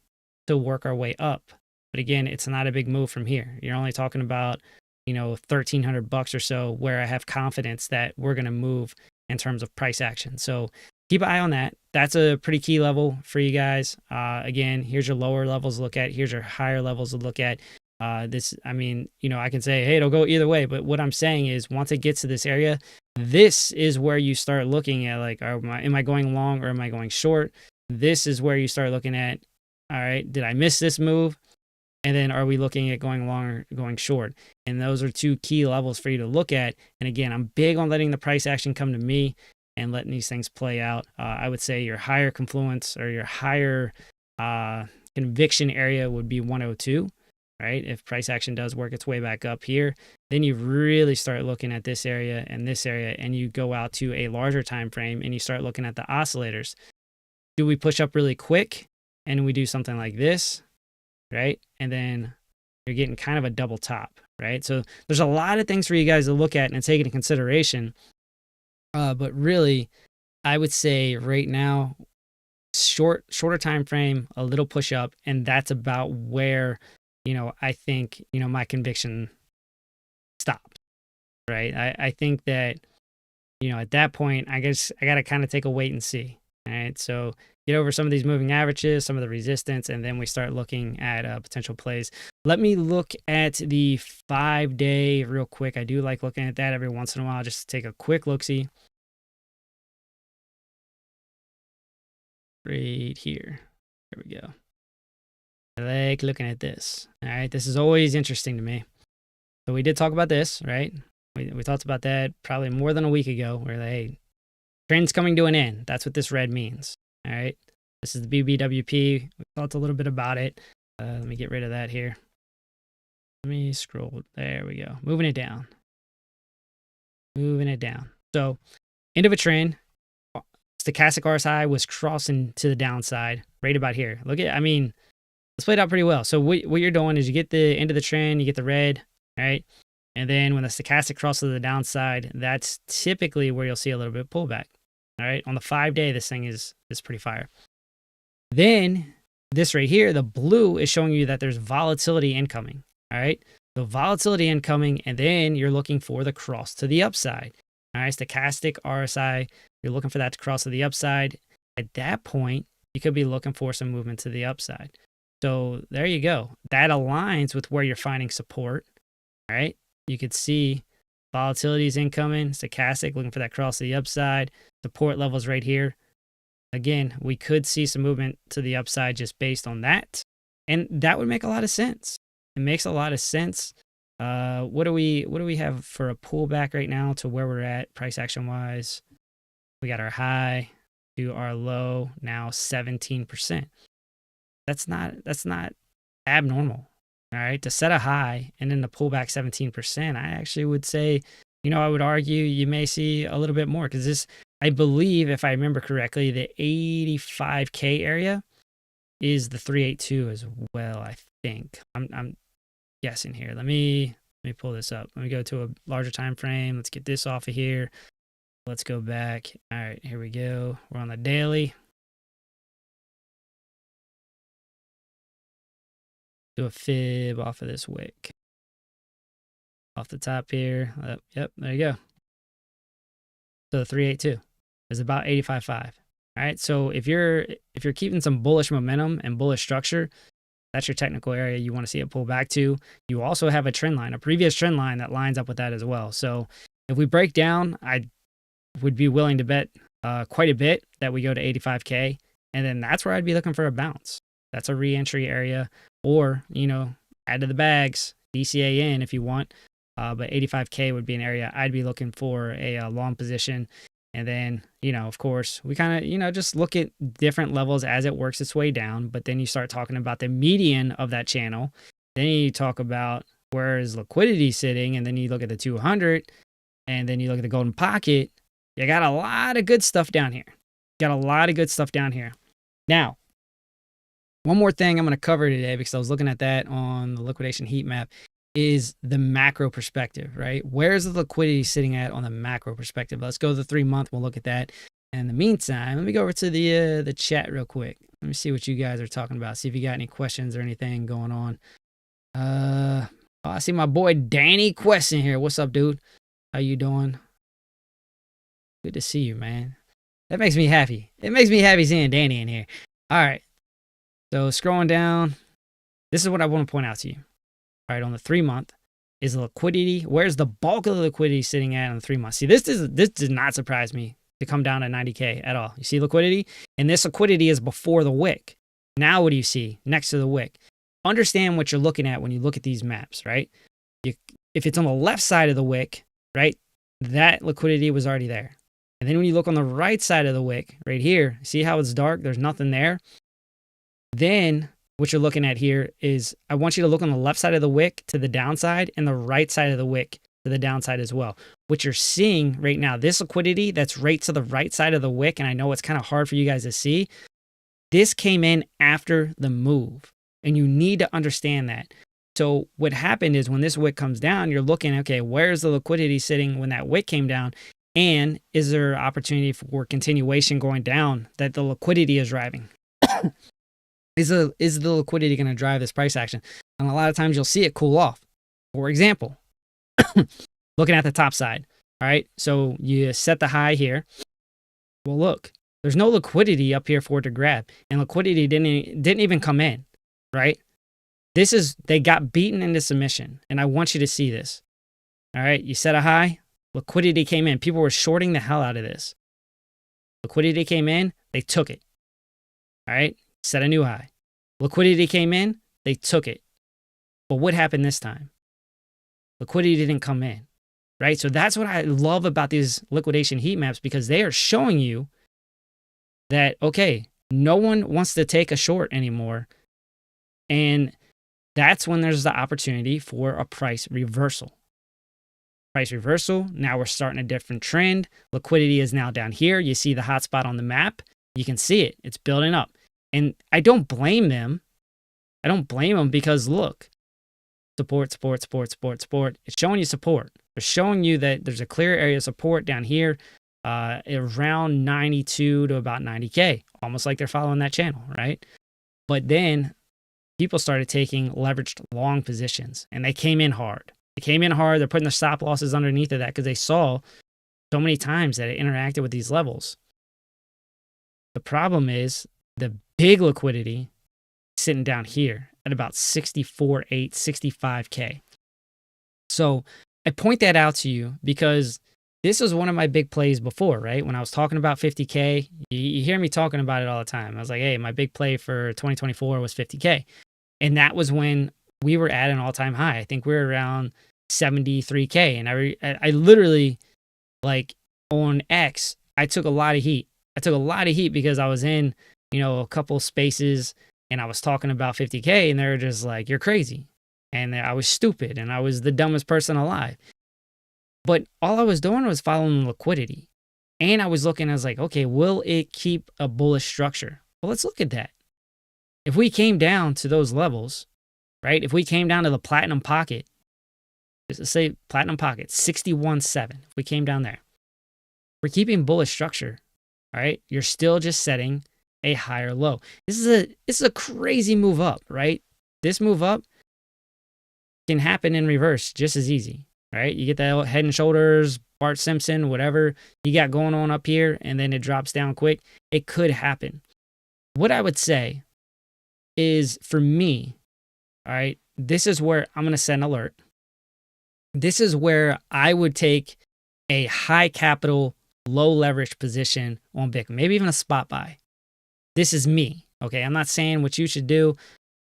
to work our way up. But again, it's not a big move from here. You're only talking about, $1,300 or so, where I have confidence that we're going to move in terms of price action. So keep an eye on that. That's a pretty key level for you guys. Again, here's your lower levels to look at. Here's your higher levels to look at. I can say, hey, it'll go either way. But what I'm saying is once it gets to this area, this is where you start looking at, like, am I going long or am I going short? This is where you start looking at, all right, did I miss this move? And then are we looking at going long or going short? And those are two key levels for you to look at. And again, I'm big on letting the price action come to me and letting these things play out. I would say your higher confluence or your higher conviction area would be 102. Right? If price action does work its way back up here, then you really start looking at this area, and you go out to a larger time frame and you start looking at the oscillators. Do we push up really quick and we do something like this, right? And then you're getting kind of a double top, right? So there's a lot of things for you guys to look at and take into consideration. But really, I would say right now, shorter time frame, a little push up, and that's about where I think, my conviction stopped, right? I think that, at that point, I guess I got to kind of take a wait and see, all right? So get over some of these moving averages, some of the resistance, and then we start looking at potential plays. Let me look at the 5-day real quick. I do like looking at that every once in a while, just to take a quick look-see. Right here. There we go. I like looking at this. All right, this is always interesting to me. So we did talk about this, right? We talked about that probably more than a week ago, where hey, trend's coming to an end. That's what this red means. All right, this is the BBWP. We talked a little bit about it. Let me get rid of that here. Let me scroll. There we go. Moving it down. Moving it down. So end of a trend. Stochastic RSI was crossing to the downside right about here. Look at, it's played out pretty well. So what you're doing is you get the end of the trend, you get the red, right? And then when the stochastic crosses the downside, that's typically where you'll see a little bit of pullback. All right. On the 5-day, this thing is pretty fire. Then this right here, the blue is showing you that there's volatility incoming. All right. So volatility incoming, and then you're looking for the cross to the upside. All right. Stochastic RSI, you're looking for that to cross to the upside. At that point, you could be looking for some movement to the upside. So there you go. That aligns with where you're finding support, right? You could see volatility is incoming, stochastic, looking for that cross to the upside, support levels right here. Again, we could see some movement to the upside just based on that. And that would make a lot of sense. It makes a lot of sense. What do we have for a pullback right now to where we're at price action wise? We got our high to our low, now 17%. That's not abnormal, all right? To set a high and then to pull back 17%, I actually would say, I would argue you may see a little bit more, because this, I believe, if I remember correctly, the 85K area is the 382 as well, I think. I'm guessing here. Let me pull this up. Let me go to a larger time frame. Let's get this off of here. Let's go back. All right, here we go. We're on the daily. Do a fib off of this wick. Off the top here. Yep, there you go. So the 382 is about 85.5. All right. So if you're keeping some bullish momentum and bullish structure, that's your technical area you want to see it pull back to. You also have a trend line, a previous trend line that lines up with that as well. So if we break down, I would be willing to bet quite a bit that we go to 85K. And then that's where I'd be looking for a bounce. That's a re-entry area, or, add to the bags, DCA in if you want. But 85K would be an area I'd be looking for a long position. And then, of course, we kind of, just look at different levels as it works its way down. But then you start talking about the median of that channel. Then you talk about where is liquidity sitting. And then you look at the 200. And then you look at the golden pocket. You got a lot of good stuff down here. Now, one more thing I'm going to cover today, because I was looking at that on the liquidation heat map, is the macro perspective, right? Where's the liquidity sitting at on the macro perspective? Let's go to the 3-month. We'll look at that. And in the meantime, let me go over to the chat real quick. Let me see what you guys are talking about. See if you got any questions or anything going on. I see my boy Danny Quest in here. What's up, dude? How you doing? Good to see you, man. That makes me happy. It makes me happy seeing Danny in here. All right. So scrolling down, this is what I want to point out to you. All right, on the 3-month, is the liquidity. Where's the bulk of the liquidity sitting at on the 3-month? See, this did not surprise me to come down to 90K at all. You see liquidity? And this liquidity is before the wick. Now what do you see next to the wick? Understand what you're looking at when you look at these maps, right? If it's on the left side of the wick, right, that liquidity was already there. And then when you look on the right side of the wick, right here, see how it's dark? There's nothing there. Then what you're looking at here is, I want you to look on the left side of the wick to the downside and the right side of the wick to the downside as well. What you're seeing right now, this liquidity that's right to the right side of the wick, and I know it's kind of hard for you guys to see, this came in after the move, and you need to understand that. So what happened is when this wick comes down, you're looking, okay, where's the liquidity sitting when that wick came down? And is there opportunity for continuation going down that the liquidity is driving? Is the liquidity going to drive this price action? And a lot of times you'll see it cool off. For example, looking at the top side, all right? So you set the high here. Well, look, there's no liquidity up here for it to grab. And liquidity didn't even come in, right? They got beaten into submission. And I want you to see this. All right, you set a high, liquidity came in. People were shorting the hell out of this. Liquidity came in, they took it. All right, set a new high. Liquidity came in, they took it. But what happened this time? Liquidity didn't come in, right? So that's what I love about these liquidation heat maps, because they are showing you that, okay, no one wants to take a short anymore. And that's when there's the opportunity for a price reversal. Price reversal, now we're starting a different trend. Liquidity is now down here. You see the hot spot on the map. You can see it. It's building up. And I don't blame them. I don't blame them, because look, support. It's showing you support. They're showing you that there's a clear area of support down here around 92 to about 90K, almost like they're following that channel, right? But then people started taking leveraged long positions, and they came in hard. They're putting the stop losses underneath of that because they saw so many times that it interacted with these levels. The problem is the big liquidity sitting down here at about 64.8, 65K. So I point that out to you because this was one of my big plays before, right? When I was talking about 50K, you hear me talking about it all the time. I was like, hey, my big play for 2024 was 50K. And that was when we were at an all-time high. I think we were around 73K. And I literally, like, on X, I took a lot of heat. Because I was in, a couple spaces and I was talking about 50K and they were just like, you're crazy. And I was stupid and I was the dumbest person alive. But all I was doing was following liquidity. And I was like, okay, will it keep a bullish structure? Well, let's look at that. If we came down to those levels, right? If we came down to the platinum pocket, let's say platinum pocket, 61.7. If we came down there, we're keeping bullish structure, all right? You're still just setting a higher low. This is a crazy move up, right? This move up can happen in reverse just as easy. right? You get that Head and Shoulders, Bart Simpson, whatever you got going on up here, and then it drops down quick. It could happen. What I would say is, for me, all right, this is where I'm going to set an alert. This is where I would take a high capital, low leverage position on Bitcoin, maybe even a spot buy. This is me, okay? I'm not saying what you should do.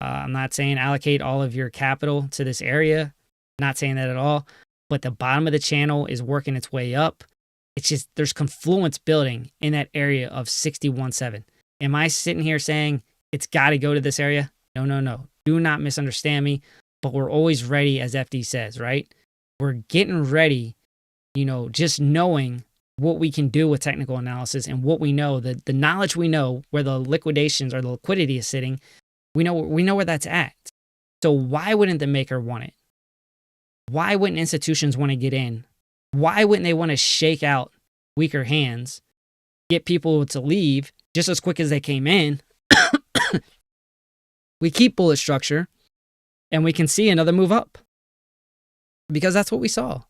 I'm not saying allocate all of your capital to this area. Not saying that at all. But the bottom of the channel is working its way up. It's just there's confluence building in that area of 61.7. Am I sitting here saying it's got to go to this area? No, no, no. Do not misunderstand me. But we're always ready, as FD says, right? We're getting ready, just knowing what we can do with technical analysis and what we know, the knowledge we know where the liquidations or the liquidity is sitting. We know where that's at. So why wouldn't the maker want it? Why wouldn't institutions want to get in? Why wouldn't they want to shake out weaker hands, get people to leave just as quick as they came in? We keep bullet structure and we can see another move up because that's what we saw.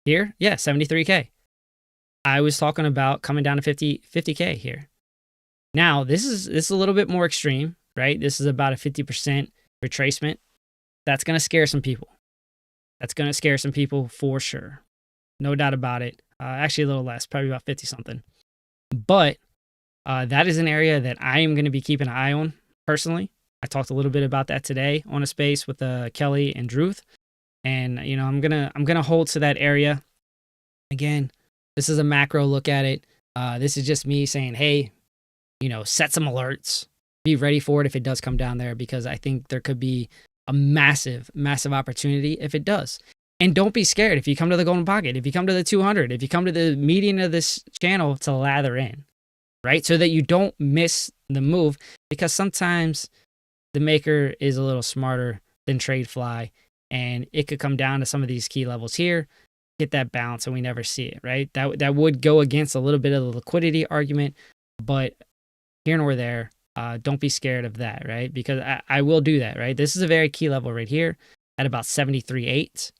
Here, yeah, 73K. I was talking about coming down to 50K here. Now, this is a little bit more extreme, right? This is about a 50% retracement. That's going to scare some people. That's going to scare some people for sure. No doubt about it. Actually, a little less, probably about 50 something. But that is an area that I am going to be keeping an eye on personally. I talked a little bit about that today on a space with Kelly and Druth. And, I'm gonna hold to that area. Again, this is a macro look at it. This is just me saying, hey, set some alerts. Be ready for it if it does come down there, because I think there could be a massive, massive opportunity if it does. And don't be scared if you come to the golden pocket, if you come to the 200, if you come to the median of this channel to lather in, right? So that you don't miss the move, because sometimes the maker is a little smarter than TradeFly, and it could come down to some of these key levels here, get that bounce, and we never see it, right? That would go against a little bit of the liquidity argument, but here nor there. Don't be scared of that, right? Because I will do that, right? This is a very key level right here at about 73.8.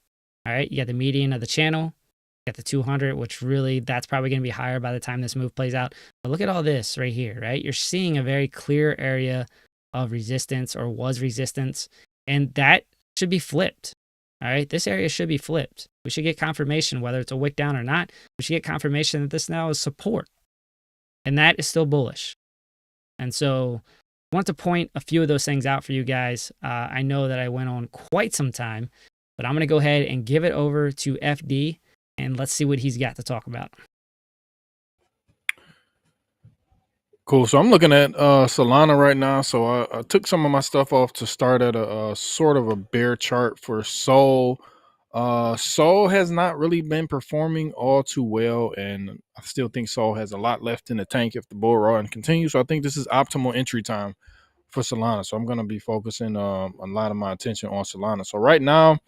All right, you got the median of the channel, you got the 200, which really, that's probably going to be higher by the time this move plays out. But look at all this right here, right? You're seeing a very clear area of resistance, or was resistance, and that should be flipped. All right, this area should be flipped. We should get confirmation, whether it's a wick down or not. We should get confirmation that this now is support, and that is still bullish. And so I want to point a few of those things out for you guys. I know that I went on quite some time, but I'm going to go ahead and give it over to FD, and let's see what he's got to talk about. Cool. So I'm looking at Solana right now. So I took some of my stuff off to start at a sort of a bear chart for Sol. Sol has not really been performing all too well, and I still think Sol has a lot left in the tank if the bull run continues. So I think this is optimal entry time for Solana. So I'm going to be focusing a lot of my attention on Solana. So right now,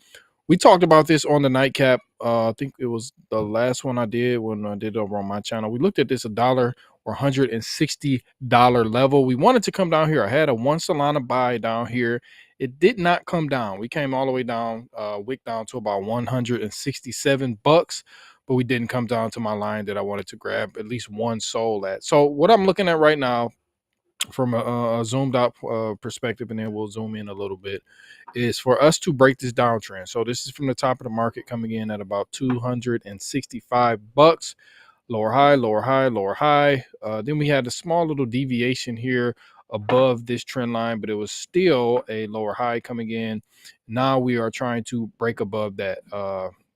we talked about this on the Nightcap. I think it was the last one I did when I did it over on my channel. We looked at this $1 or $160 level. We wanted to come down here. I had a one Solana buy down here. It did not come down. We came all the way down, wick down to about 167 bucks, but we didn't come down to my line that I wanted to grab at least one Sol at. So what I'm looking at right now, from a zoomed out perspective, and then we'll zoom in a little bit, is for us to break this downtrend. So this is from the top of the market coming in at about 265 bucks. Lower high, lower high, lower high. Then we had a small little deviation here above this trend line, but it was still a lower high coming in. Now we are trying to break above that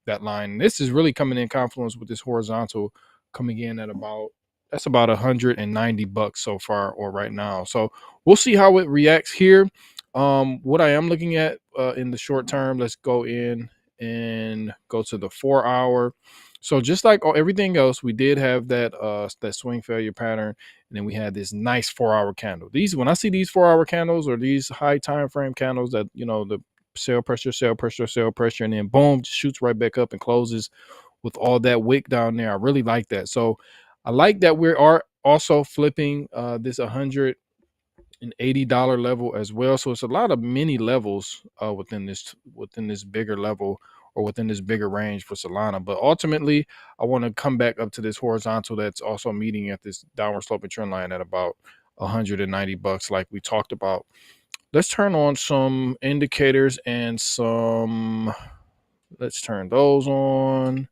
that line. And this is really coming in confluence with this horizontal coming in at about, that's about 190 bucks so far, or right now. So we'll see how it reacts here. What I am looking at in the short term, let's go in and go to the 4 hour. So just like everything else, we did have that that swing failure pattern, and then we had this nice 4 hour candle. These, when I see these 4 hour candles, or these high time frame candles that, the sell pressure, sell pressure, sell pressure, and then boom, just shoots right back up and closes with all that wick down there. I really like that. So I like that we are also flipping this 100 an $80 level as well. So it's a lot of mini levels within this bigger level or within this bigger range for Solana. But ultimately, I want to come back up to this horizontal that's also meeting at this downward sloping trend line at about $190, like we talked about. Let's turn on some indicators and let's turn those on.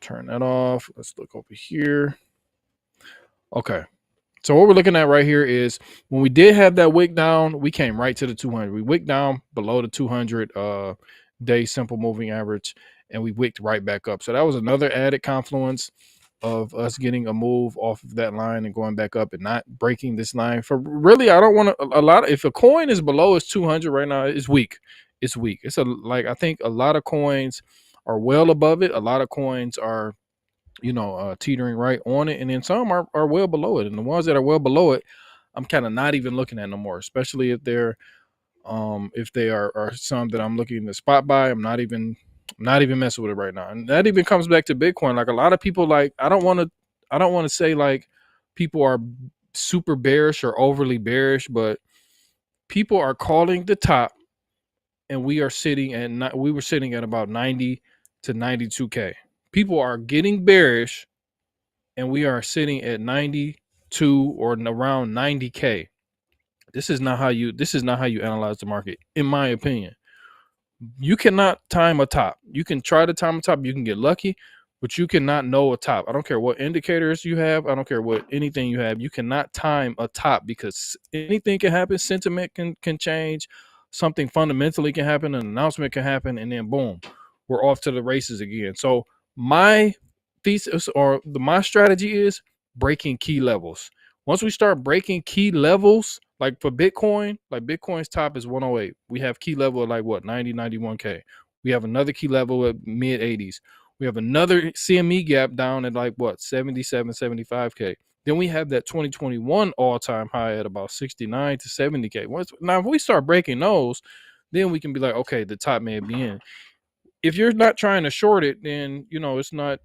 Turn that off. Let's look over here. Okay. So what we're looking at right here is when we did have that wick down, we came right to the 200. We wicked down below the 200 day simple moving average, and we wicked right back up. So that was another added confluence of us getting a move off of that line and going back up and not breaking this line. For really, I don't want a lot. If a coin is below its 200 right now, it's weak. It's weak. I think a lot of coins are well above it. A lot of coins are teetering right on it, and then some are well below it. And the ones that are well below it, I'm kind of not even looking at no more, especially if they are some that I'm looking to spot buy. I'm not even messing with it right now. And that even comes back to Bitcoin. Like a lot of people, like I don't want to say like people are super bearish or overly bearish, but people are calling the top, and we were sitting at about 90 to 92K. People are getting bearish, and we are sitting at 92 or around 90K. This is not how you analyze the market, in my opinion. You cannot time a top. You can try to time a top, you can get lucky, but you cannot know a top. I don't care what indicators you have, I don't care what anything you have. You cannot time a top because anything can happen. Sentiment can change, something fundamentally can happen, an announcement can happen, and then boom, we're off to the races again. So my thesis or my strategy is breaking key levels. Once we start breaking key levels, like for Bitcoin, like Bitcoin's top is 108. We have key level at like what, 90, 91K. We have another key level at mid 80s. We have another CME gap down at like what, 77, 75K. Then we have that 2021 all-time high at about 69 to 70K. Now, if we start breaking those, then we can be like, okay, the top may be in. If you're not trying to short it, then it's not.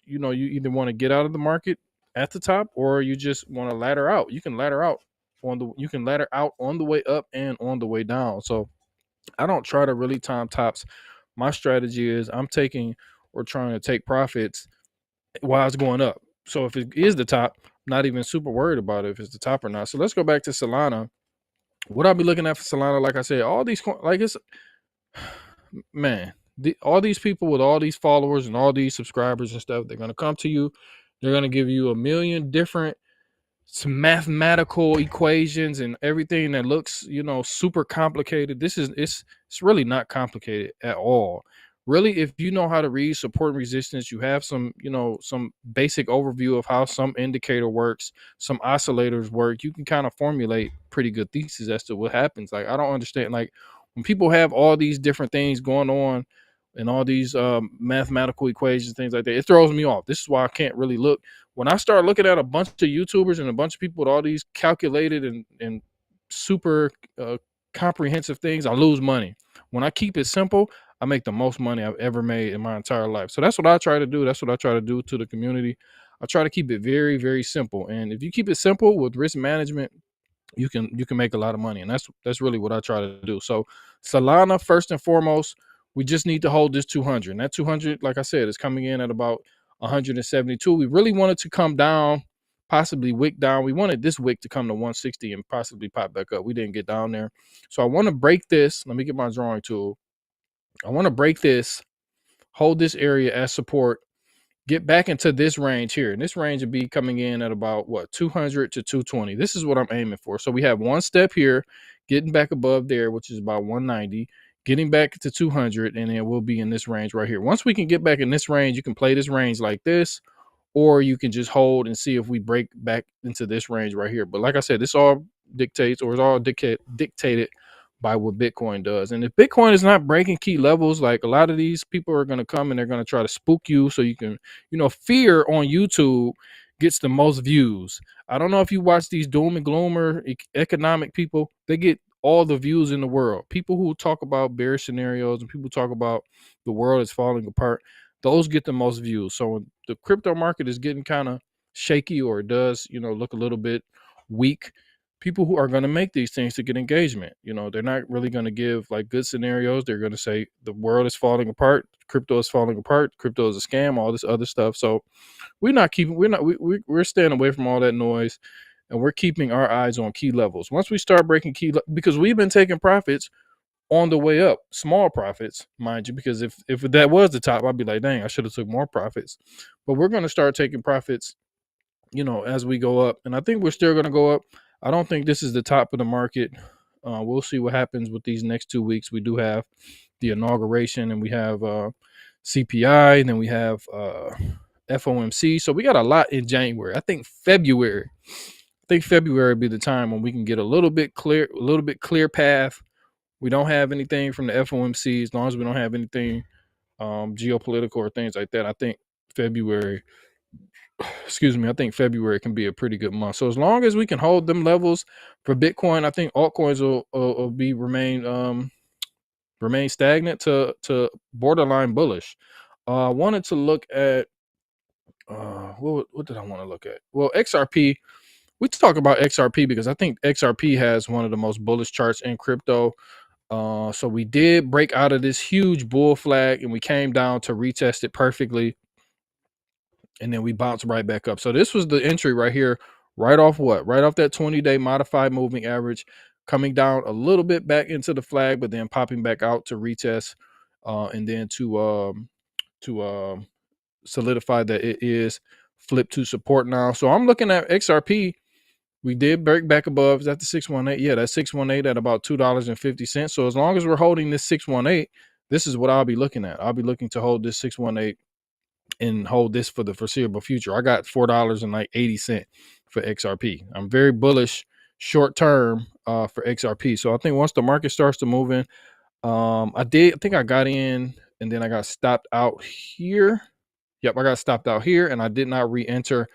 You either want to get out of the market at the top, or you just want to ladder out. You can ladder out on the way up and on the way down. So I don't try to really time tops. My strategy is I'm taking or trying to take profits while it's going up. So if it is the top, I'm not even super worried about it if it's the top or not. So let's go back to Solana. What I'll be looking at for Solana, like I said, all these like it's man, all these people with all these followers and all these subscribers and stuff, they're going to come to you. They're going to give you a million different mathematical equations and everything that looks, super complicated. It's really not complicated at all. Really, if you know how to read support and resistance, you have some basic overview of how some indicator works, some oscillators work, you can kind of formulate pretty good thesis as to what happens. Like, I don't understand, like, when people have all these different things going on and all these mathematical equations, things like that, it throws me off. This is why I can't really look. When I start looking at a bunch of YouTubers and a bunch of people with all these calculated and super comprehensive things, I lose money. When I keep it simple, I make the most money I've ever made in my entire life. So that's what I try to do. That's what I try to do to the community. I try to keep it very, very simple. And if you keep it simple with risk management, you can make a lot of money. And that's really what I try to do. So Solana, first and foremost, we just need to hold this 200. And that 200, like I said, is coming in at about 172. We really wanted to come down, possibly wick down. We wanted this wick to come to 160 and possibly pop back up. We didn't get down there. So I want to break this. Let me get my drawing tool. I want to break this, hold this area as support, get back into this range here. And this range would be coming in at about what, 200 to 220. This is what I'm aiming for. So we have one step here, getting back above there, which is about 190, getting back to 200, and then we'll be in this range right here. Once we can get back in this range, you can play this range like this, or you can just hold and see if we break back into this range right here. But like I said, this all dictates, or is all dictated by what Bitcoin does. And if Bitcoin is not breaking key levels, like a lot of these people are going to come and they're going to try to spook you so you can, fear on YouTube gets the most views. I don't know if you watch these doom and gloomer economic people, they get all the views in the world. People who talk about bearish scenarios and people talk about the world is falling apart, those get the most views. So when the crypto market is getting kind of shaky, or it does, look a little bit weak, people who are going to make these things to get engagement. You know, they're not really going to give like good scenarios. They're going to say the world is falling apart, crypto is falling apart, crypto is a scam, all this other stuff. So we're staying away from all that noise, and we're keeping our eyes on key levels. Once we start breaking because we've been taking profits on the way up, small profits, mind you, because if that was the top, I'd be like, dang, I should have took more profits. But we're going to start taking profits, you know, as we go up, and I think we're still going to go up. I don't think this is the top of the market. We'll see what happens with these next 2 weeks. We do have the inauguration, and we have CPI, and then we have FOMC. So we got a lot in January. I think February will be the time when we can get a little bit clear path. We don't have anything from the FOMC, as long as we don't have anything geopolitical or things like that. I think February can be a pretty good month. So as long as we can hold them levels for Bitcoin, I think altcoins will remain stagnant to borderline bullish. I wanted to look at what did I want to look at? Well, XRP. We talk about XRP because I think XRP has one of the most bullish charts in crypto. So we did break out of this huge bull flag, and we came down to retest it perfectly, and then we bounced right back up. So this was the entry right here, right off that 20-day modified moving average, coming down a little bit back into the flag, but then popping back out to retest, and then to solidify that it is flipped to support now. So I'm looking at XRP. We did break back above. Is that the 618? Yeah, that's 618 at about $2.50. So as long as we're holding this 618, this is what I'll be looking at. I'll be looking to hold this 618 and hold this for the foreseeable future. I got $4.80 for XRP. I'm very bullish short term for XRP. So I think once the market starts to move in, I think I got in and then I got stopped out here. Yep, I got stopped out here and I did not re-enter.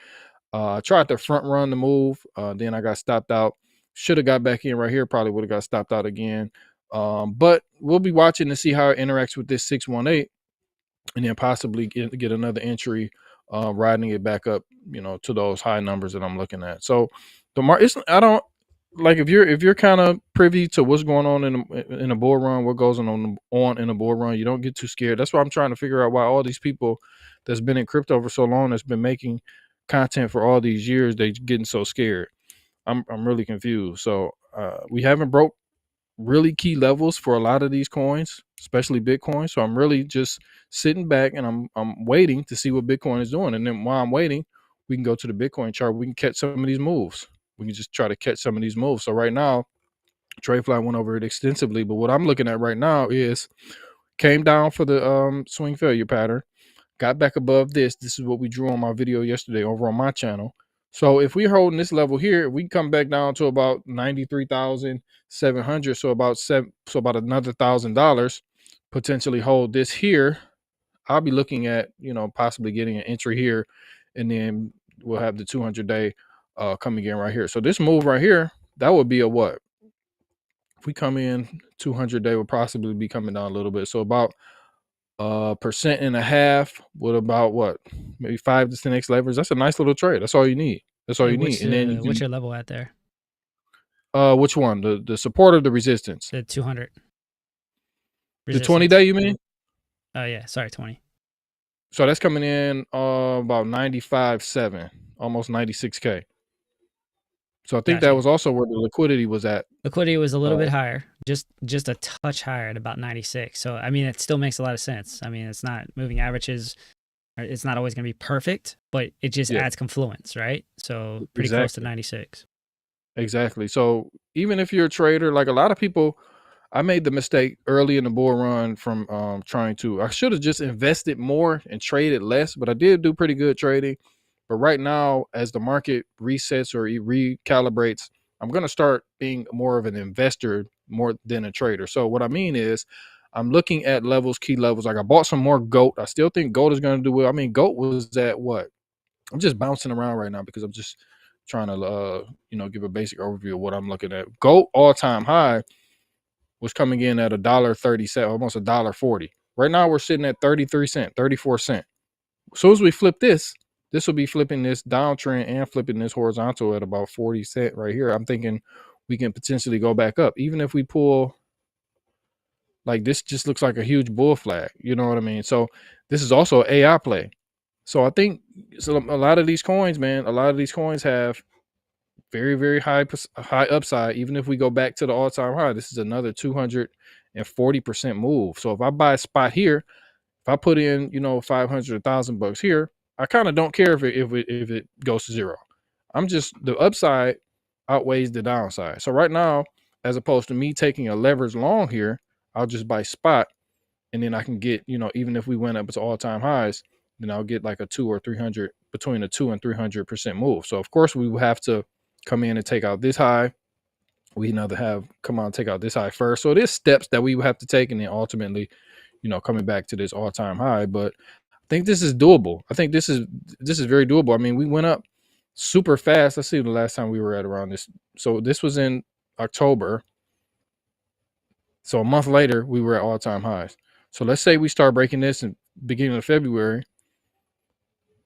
I tried to front run the move. Then I got stopped out. Should have got back in right here. Probably would have got stopped out again. But we'll be watching to see how it interacts with this 618, and then possibly get another entry, riding it back up, you know, to those high numbers that I'm looking at. So the market, I don't like if you're kind of privy to what's going on in a bull run, what goes on in a bull run, you don't get too scared. That's why I'm trying to figure out why all these people that's been in crypto for so long, that's been making content for all these years, they getting so scared. I'm really confused. So we haven't broke really key levels for a lot of these coins, especially Bitcoin. So I'm really just sitting back and I'm waiting to see what Bitcoin is doing. And then while I'm waiting, we can go to the Bitcoin chart. We can catch some of these moves. We can just try to catch some of these moves. So right now, TradeFly went over it extensively, but what I'm looking at right now is came down for the swing failure pattern. Got back above this. This is what we drew on my video yesterday over on my channel. So if we're holding this level here, we come back down to about 93,700. So about another $1,000. Potentially hold this here. I'll be looking at, you know, possibly getting an entry here, and then we'll have the 200-day coming in right here. So this move right here, that would be a what? If we come in 200-day, will possibly be coming down a little bit. So about 1.5% with about what, maybe 5 to 10x leverage. That's a nice little trade. That's all you need. That's all you need. And then what's your level at there? Which one? The support or the resistance? The 200. The 20-day, you mean? Oh yeah, sorry, 20. So that's coming in about 95.7, almost 96K. So I think that was also where the liquidity was at. Liquidity was a little bit higher, just a touch higher at about 96. So I mean, it still makes a lot of sense. I mean, it's not moving averages. It's not always going to be perfect, but it just adds confluence, right? So pretty close to 96. Exactly. So even if you're a trader, like a lot of people, I made the mistake early in the bull run from I should have just invested more and traded less, but I did do pretty good trading. But right now, as the market resets or recalibrates, I'm going to start being more of an investor more than a trader. So what I mean is I'm looking at levels, key levels. Like I bought some more GOAT. I still think GOAT is going to do well. I mean, GOAT was at what? I'm just bouncing around right now because I'm just trying to, give a basic overview of what I'm looking at. GOAT all-time high was coming in at $1.37, almost $1.40. Right now we're sitting at 33 cents, 34 cents. As soon as we flip this, this will be flipping this downtrend and flipping this horizontal at about 40 cent right here. I'm thinking we can potentially go back up, even if we pull. Like, this just looks like a huge bull flag. You know what I mean? So this is also an AI play. So I think so a lot of these coins, man, a lot of these coins have very, very high upside. Even if we go back to the all-time high, this is another 240% move. So if I buy a spot here, if I put in, you know, 500, $1,000 here, I kind of don't care if it goes to zero. I'm just, the upside outweighs the downside. So right now, as opposed to me taking a leverage long here, I'll just buy spot, and then I can get, you know, even if we went up to all-time highs, then I'll get like a 2 or 300, between a 2 and 300% move. So of course we will have to come in and take out this high. We either have come on and take out this high first. So there's steps that we will have to take, and then ultimately, you know, coming back to this all-time high. But I think this is doable. I think this is very doable. I mean, we went up super fast. Let's see the last time we were at around this. So this was in October. So a month later, we were at all-time highs. So let's say we start breaking this in beginning of February.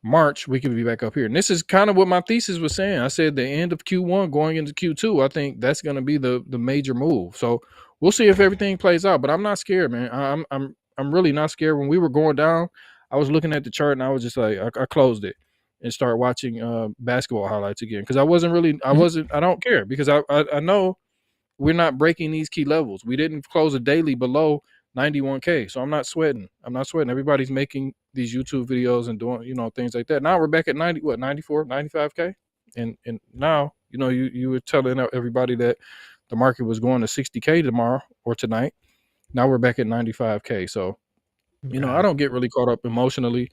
March, we could be back up here. And this is kind of what my thesis was saying. I said the end of Q1 going into Q2, I think that's going to be the major move. So we'll see if everything plays out. But I'm not scared, man. I'm really not scared. When we were going down, I was looking at the chart and I was just like, I closed it and started watching basketball highlights again. Because I don't care, because I know we're not breaking these key levels. We didn't close a daily below 91K. So I'm not sweating. Everybody's making these YouTube videos and doing, you know, things like that. Now we're back at 94, 95K. And now, you know, you were telling everybody that the market was going to 60K tomorrow or tonight. Now we're back at 95K. So, you know, I don't get really caught up emotionally.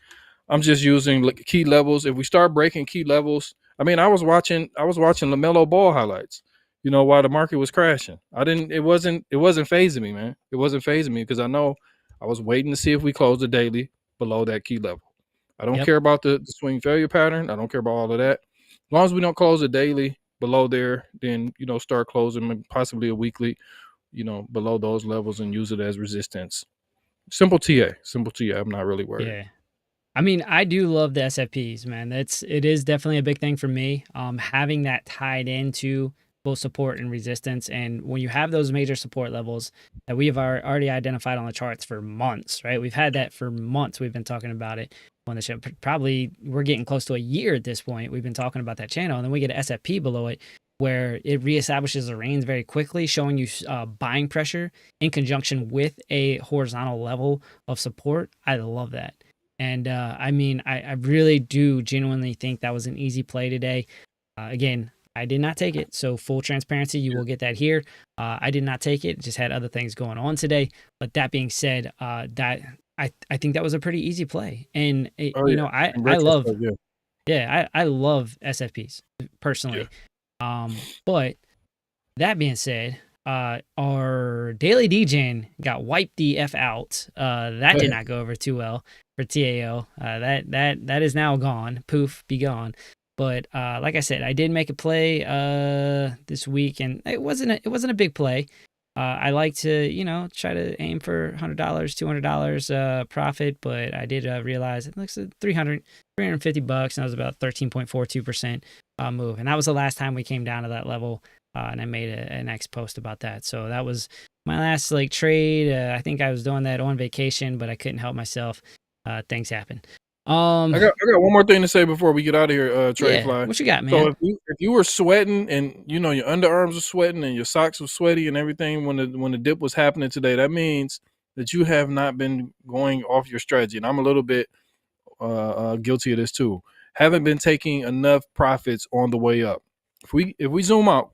I'm just using key levels. If we start breaking key levels, I mean, I was watching LaMelo Ball highlights, you know, while the market was crashing. It wasn't phasing me, man. It wasn't phasing me, because I know I was waiting to see if we closed the daily below that key level. I don't care about the swing failure pattern. I don't care about all of that. As long as we don't close the daily below there, then, you know, start closing possibly a weekly, you know, below those levels and use it as resistance. Simple TA. I'm not really worried. Yeah. I mean, I do love the SFPs, man. It is definitely a big thing for me. Having that tied into both support and resistance. And when you have those major support levels that we have already identified on the charts for months, right? We've had that for months. We've been talking about it on the show. Probably we're getting close to a year at this point. We've been talking about that channel, and then we get an SFP below it where it reestablishes the range very quickly, showing you buying pressure in conjunction with a horizontal level of support. I love that. And I mean, I really do genuinely think that was an easy play today. Again, I did not take it. So full transparency, you will get that here. I did not take it. Just had other things going on today. But that being said, that I think that was a pretty easy play. And you know, I love, I love SFPs personally. Yeah. But that being said, our daily DJing got wiped the F out. That did not go over too well for TAO. That is now gone. Poof, be gone. But like I said, I did make a play this week, and it wasn't a big play. I like to, you know, try to aim for $100, $200 profit, but I did realize it looks at $350, and that was about 13.42% move, and that was the last time we came down to that level. And I made an X post about that. So that was my last like trade. I think I was doing that on vacation, but I couldn't help myself. Things happen. I got one more thing to say before we get out of here, TradeFly. Yeah, what you got, man? So if you were sweating and, you know, your underarms were sweating and your socks were sweaty and everything when the dip was happening today, that means that you have not been going off your strategy. And I'm a little bit guilty of this too. Haven't been taking enough profits on the way up. If we zoom out,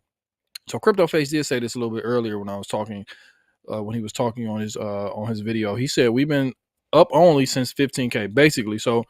so CryptoFace did say this a little bit earlier when I was talking, when he was talking on his video. He said we've been up only since 15K, basically. So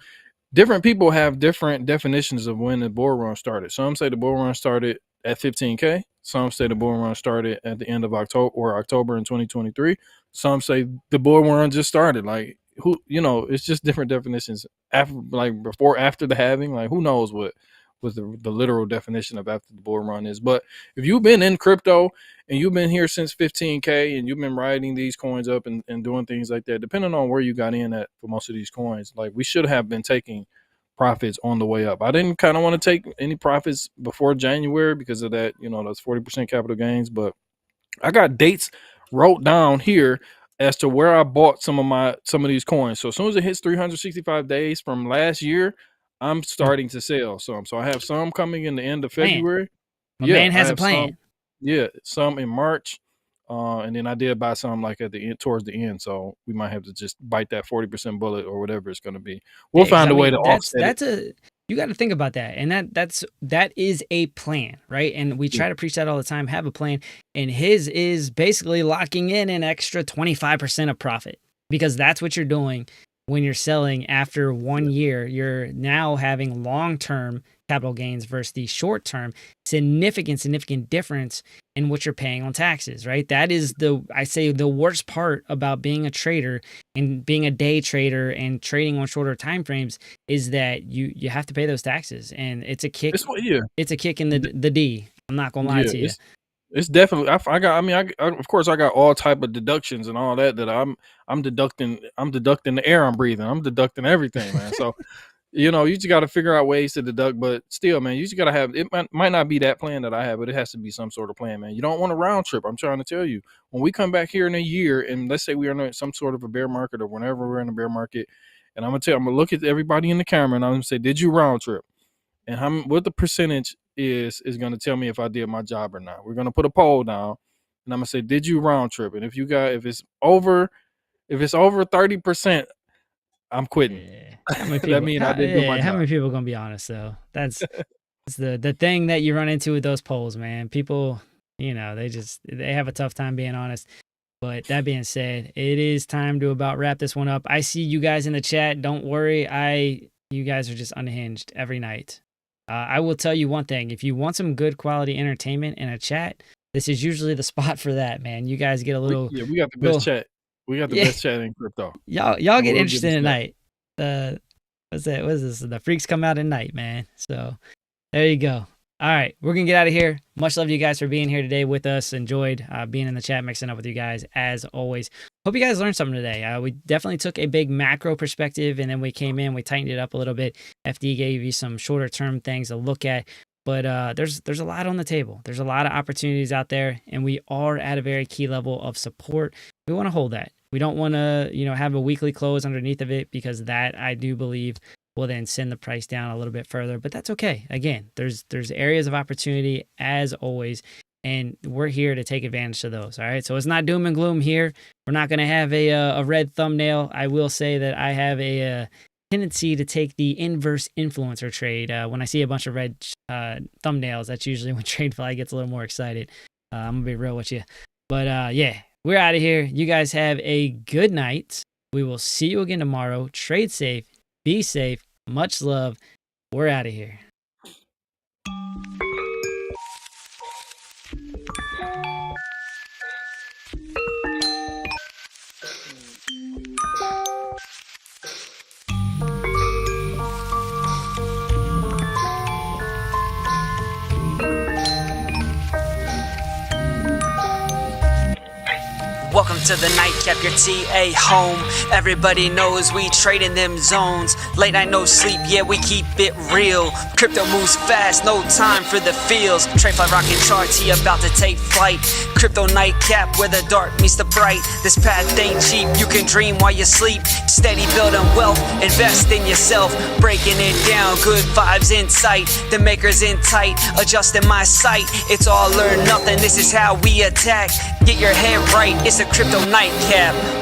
different people have different definitions of when the bull run started. Some say the bull run started at 15K. Some say the bull run started at the end of October in 2023. Some say the bull run just started. Like, who, you know, it's just different definitions. After, like, before, after the halving, like, who knows what the literal definition of after the bull run is. But if you've been in crypto and you've been here since 15K and you've been riding these coins up and doing things like that, depending on where you got in at for most of these coins, like, we should have been taking profits on the way up. I didn't kind of want to take any profits before January because of that, those 40% capital gains, but I got dates wrote down here as to where I bought some of these coins. So as soon as it hits 365 days from last year, I'm starting to sell some. So I have some coming in the end of February. My man has a plan. Some in March. And then I did buy some like at the end, towards the end. So we might have to just bite that 40% bullet or whatever it's going to be. We'll find a way to offset it. You got to think about that. And that is a plan, right? And we try to preach that all the time, have a plan. And his is basically locking in an extra 25% of profit, because that's what you're doing when you're selling after 1 year. You're now having long-term capital gains versus the short-term. Significant difference in what you're paying on taxes, right? That is the worst part about being a trader and being a day trader and trading on shorter time frames is that you have to pay those taxes, and it's a kick. It's a kick in the D. I'm not gonna lie to you. It's definitely. Of course, I got all type of deductions and all that I'm deducting. I'm deducting the air I'm breathing. I'm deducting everything, man. So. You just got to figure out ways to deduct, but still, man, you just got to have, it might not be that plan that I have, but it has to be some sort of plan, man. You don't want a round trip. I'm trying to tell you, when we come back here in a year and let's say we are in some sort of a bear market or whenever we're in a bear market, and I'm going to look at everybody in the camera and I'm going to say, did you round trip? And what the percentage is going to tell me if I did my job or not. We're going to put a poll down and I'm going to say, did you round trip? And if it's over 30%, I'm quitting. Yeah. How many people, how many people are gonna be honest though? That's the thing that you run into with those polls, man. People, they have a tough time being honest. But that being said, it is time to about wrap this one up. I see you guys in the chat. Don't worry, you guys are just unhinged every night. I will tell you one thing: if you want some good quality entertainment in a chat, this is usually the spot for that, man. You guys get a little. We got the best chat. We got the best chat in crypto. Y'all get interested tonight. What's this? The freaks come out at night, man. So there you go. All right, we're gonna get out of here. Much love to you guys for being here today with us. Enjoyed being in the chat, mixing up with you guys as always. Hope you guys learned something today. We definitely took a big macro perspective, and then we came in, we tightened it up a little bit. FD gave you some shorter term things to look at, but there's a lot on the table. There's a lot of opportunities out there, and we are at a very key level of support. We want to hold that. We don't want to, have a weekly close underneath of it, because that, I do believe, will then send the price down a little bit further. But that's okay. Again, there's areas of opportunity as always, and we're here to take advantage of those. All right. So it's not doom and gloom here. We're not going to have a red thumbnail. I will say that I have a tendency to take the inverse influencer trade. When I see a bunch of red thumbnails, that's usually when TradeFly gets a little more excited. I'm going to be real with you. But yeah. We're out of here. You guys have a good night. We will see you again tomorrow. Trade safe. Be safe. Much love. We're out of here. Welcome to the Nightcap, your TA home. Everybody knows we trade in them zones. Late night, no sleep, yeah, we keep it real. Crypto moves fast, no time for the feels. TradeFly rockin' charts, he about to take flight. Crypto Nightcap, where the dark meets the bright. This path ain't cheap, you can dream while you sleep. Steady building wealth, invest in yourself. Breaking it down, good vibes in sight. The makers in tight, adjusting my sight. It's all or nothing, this is how we attack. Get your head right, it's a Crypto Nightcap.